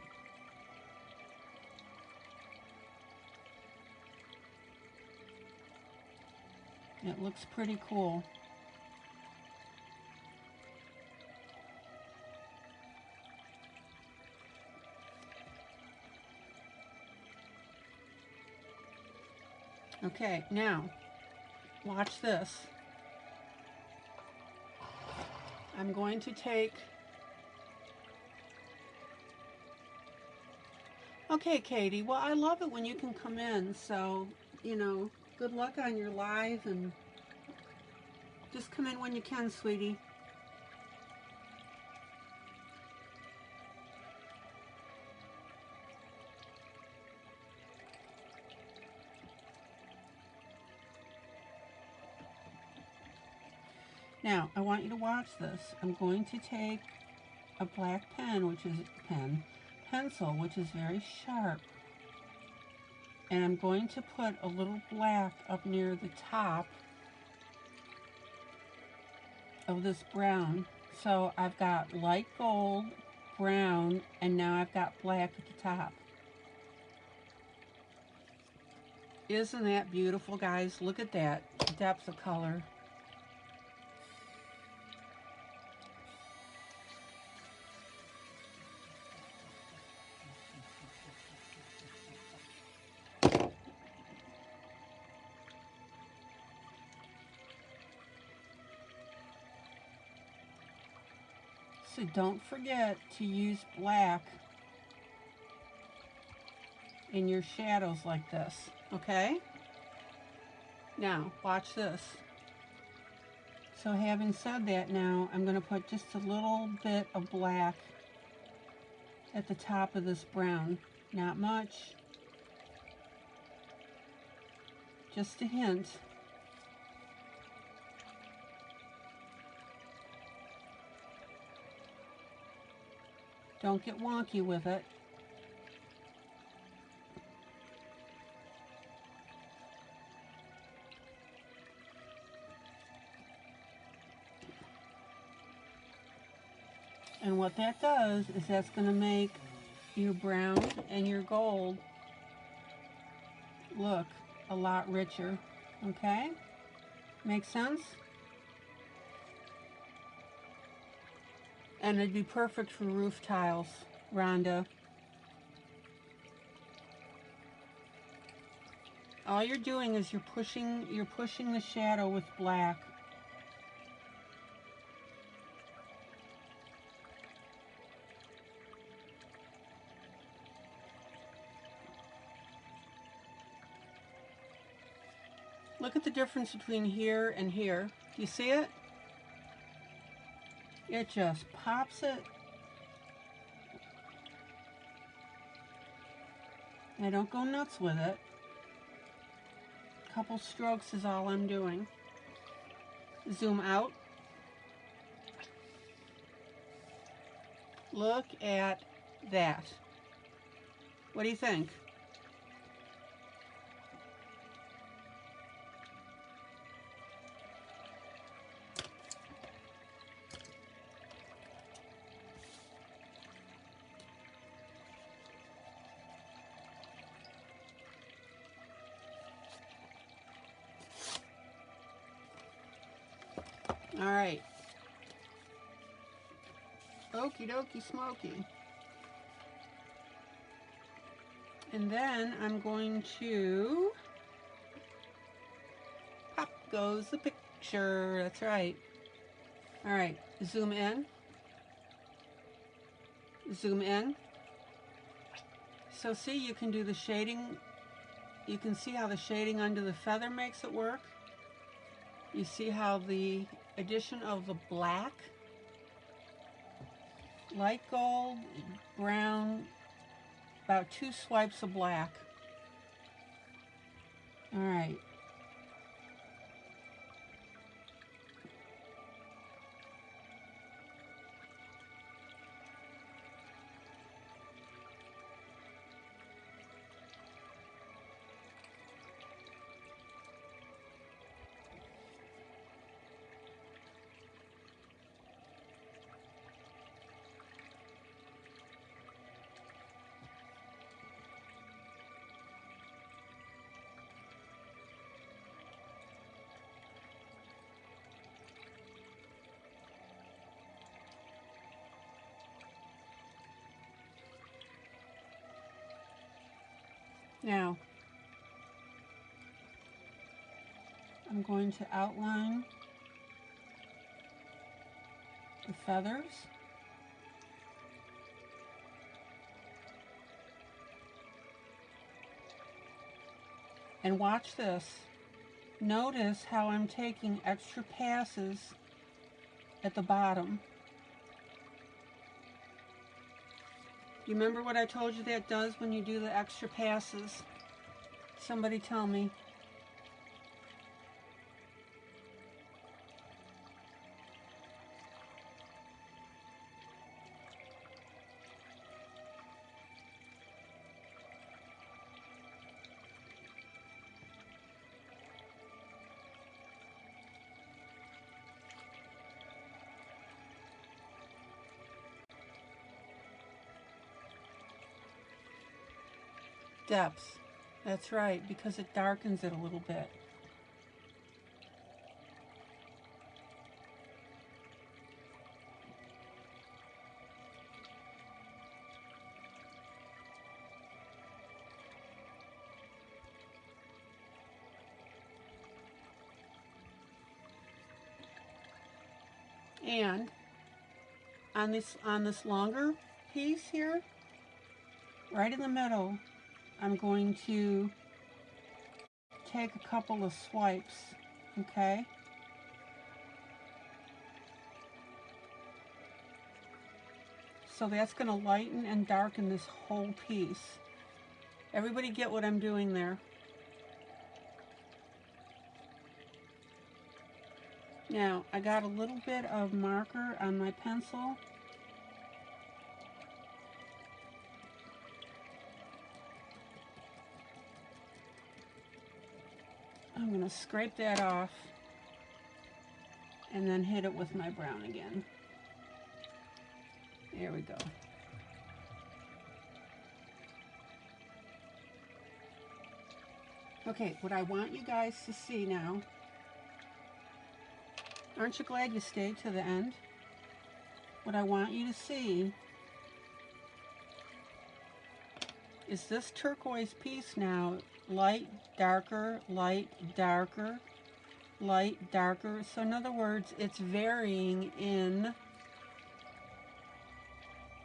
It looks pretty cool. Okay, now, watch this. I'm going to take... Okay, Katie, well, I love it when you can come in, so, you know, good luck on your live, and just come in when you can, sweetie. Now, I want you to watch this. I'm going to take a black pen, which is pencil, which is very sharp. And I'm going to put a little black up near the top of this brown. So I've got light gold, brown, and now I've got black at the top. Isn't that beautiful, guys? Look at that depth of color. So don't forget to use black in your shadows like this, okay? Now, watch this. So having said that, now I'm going to put just a little bit of black at the top of this brown. Not much. Just a hint. Don't get wonky with it. And what that does is that's going to make your brown and your gold look a lot richer. Okay? Make sense? And it'd be perfect for roof tiles, Rhonda. All you're doing is you're pushing the shadow with black. Look at the difference between here and here. Do you see it? It just pops it. I don't go nuts with it. A couple strokes is all I'm doing. Zoom out. Look at that. What do you think? All right. Okie dokie smoky. And then I'm going to, pop goes the picture. That's right. All right, zoom in. Zoom in. So see, you can do the shading. You can see how the shading under the feather makes it work. You see how the addition of the black, light gold, brown, about 2 swipes of black. All right. Now, I'm going to outline the feathers. And watch this. Notice how I'm taking extra passes at the bottom. You remember what I told you that does when you do the extra passes? Somebody tell me. Depth. That's right, because it darkens it a little bit. And on this longer piece here, right in the middle, I'm going to take a couple of swipes, okay? So that's going to lighten and darken this whole piece. Everybody get what I'm doing there? Now, I got a little bit of marker on my pencil. I'm going to scrape that off and then hit it with my brown again. There we go. Okay, what I want you guys to see now, aren't you glad you stayed to the end? What I want you to see is this turquoise piece now, light, darker, light, darker, light, darker. So in other words, it's varying in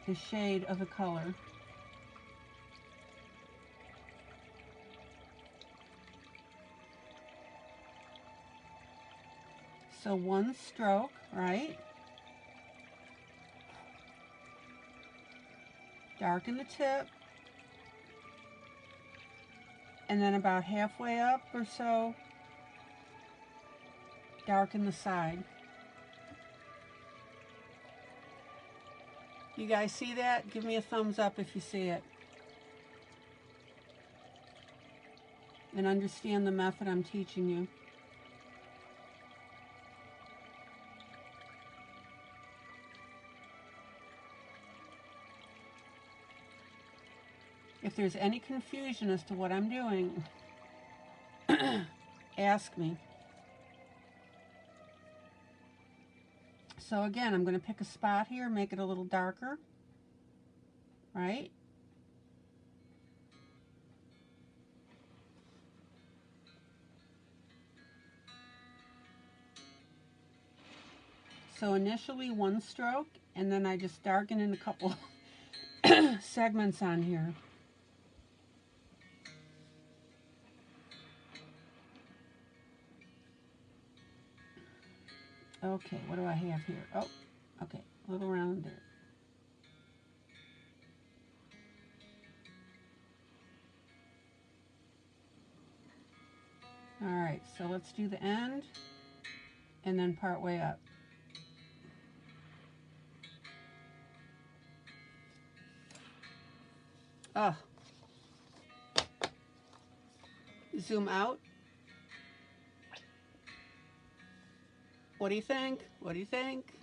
the shade of the color. So one stroke, right? Darken the tip. And then about halfway up or so, darken the side. You guys see that? Give me a thumbs up if you see it. And understand the method I'm teaching you. If there's any confusion as to what I'm doing, ask me. So again, I'm going to pick a spot here, make it a little darker, right? So initially one stroke, and then I just darken in a couple segments on here. Okay, what do I have here? Oh, okay, a little round there. Alright, so let's do the end and then part way up. Oh. Zoom out. What do you think? What do you think?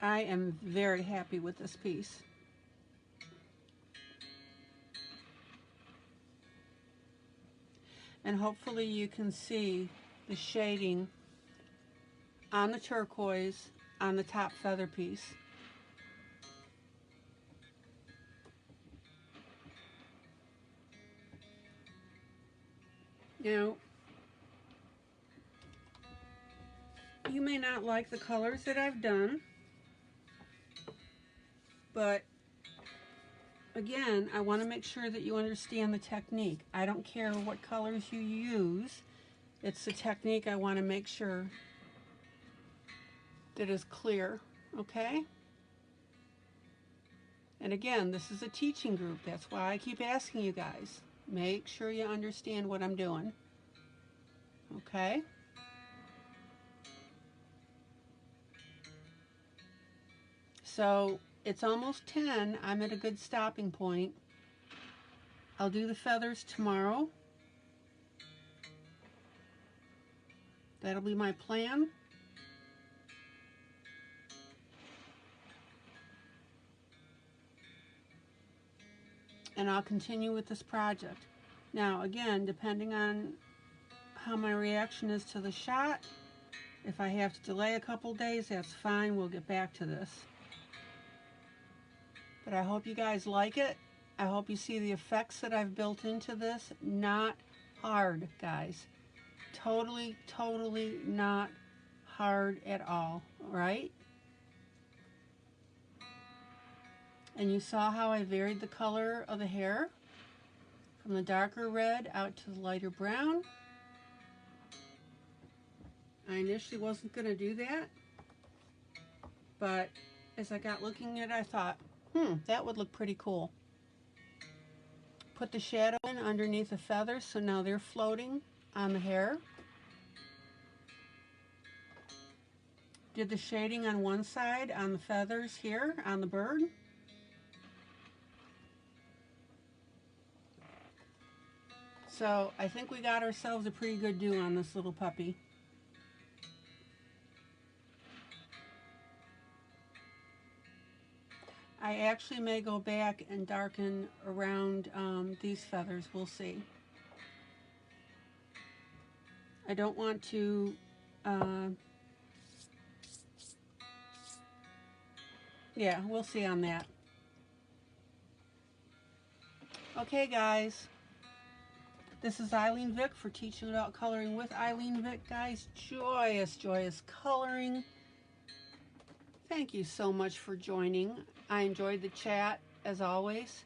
I am very happy with this piece. And hopefully you can see the shading on the turquoise on the top feather piece. Now, you may not like the colors that I've done, but again, I want to make sure that you understand the technique. I don't care what colors you use. It's the technique I want to make sure that is clear, okay? And again, this is a teaching group. That's why I keep asking you guys. Make sure you understand what I'm doing, okay? So it's almost 10. I'm at a good stopping point. I'll do the feathers tomorrow. That'll be my plan. And I'll continue with this project. Now, again, depending on how my reaction is to the shot, if I have to delay a couple days, that's fine. We'll get back to this. But I hope you guys like it. I hope you see the effects that I've built into this. Not hard, guys. Totally, totally not hard at all, right? And you saw how I varied the color of the hair from the darker red out to the lighter brown. I initially wasn't going to do that, but as I got looking at it, I thought, that would look pretty cool. Put the shadow in underneath the feathers, so now they're floating on the hair. Did the shading on one side on the feathers here on the bird. So I think we got ourselves a pretty good do on this little puppy. I actually may go back and darken around these feathers. We'll see. I don't want to yeah, we'll see on that. Okay, guys. This is ILene Vick for Teaching Adult Coloring with ILene Vick, guys. Joyous, joyous coloring. Thank you so much for joining. I enjoyed the chat, as always.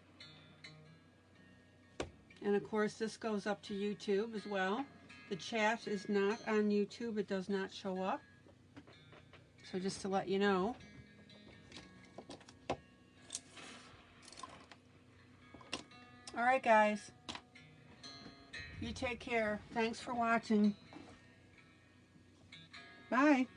And of course, this goes up to YouTube as well. The chat is not on YouTube. It does not show up. So just to let you know. All right, guys. You take care. Thanks for watching. Bye.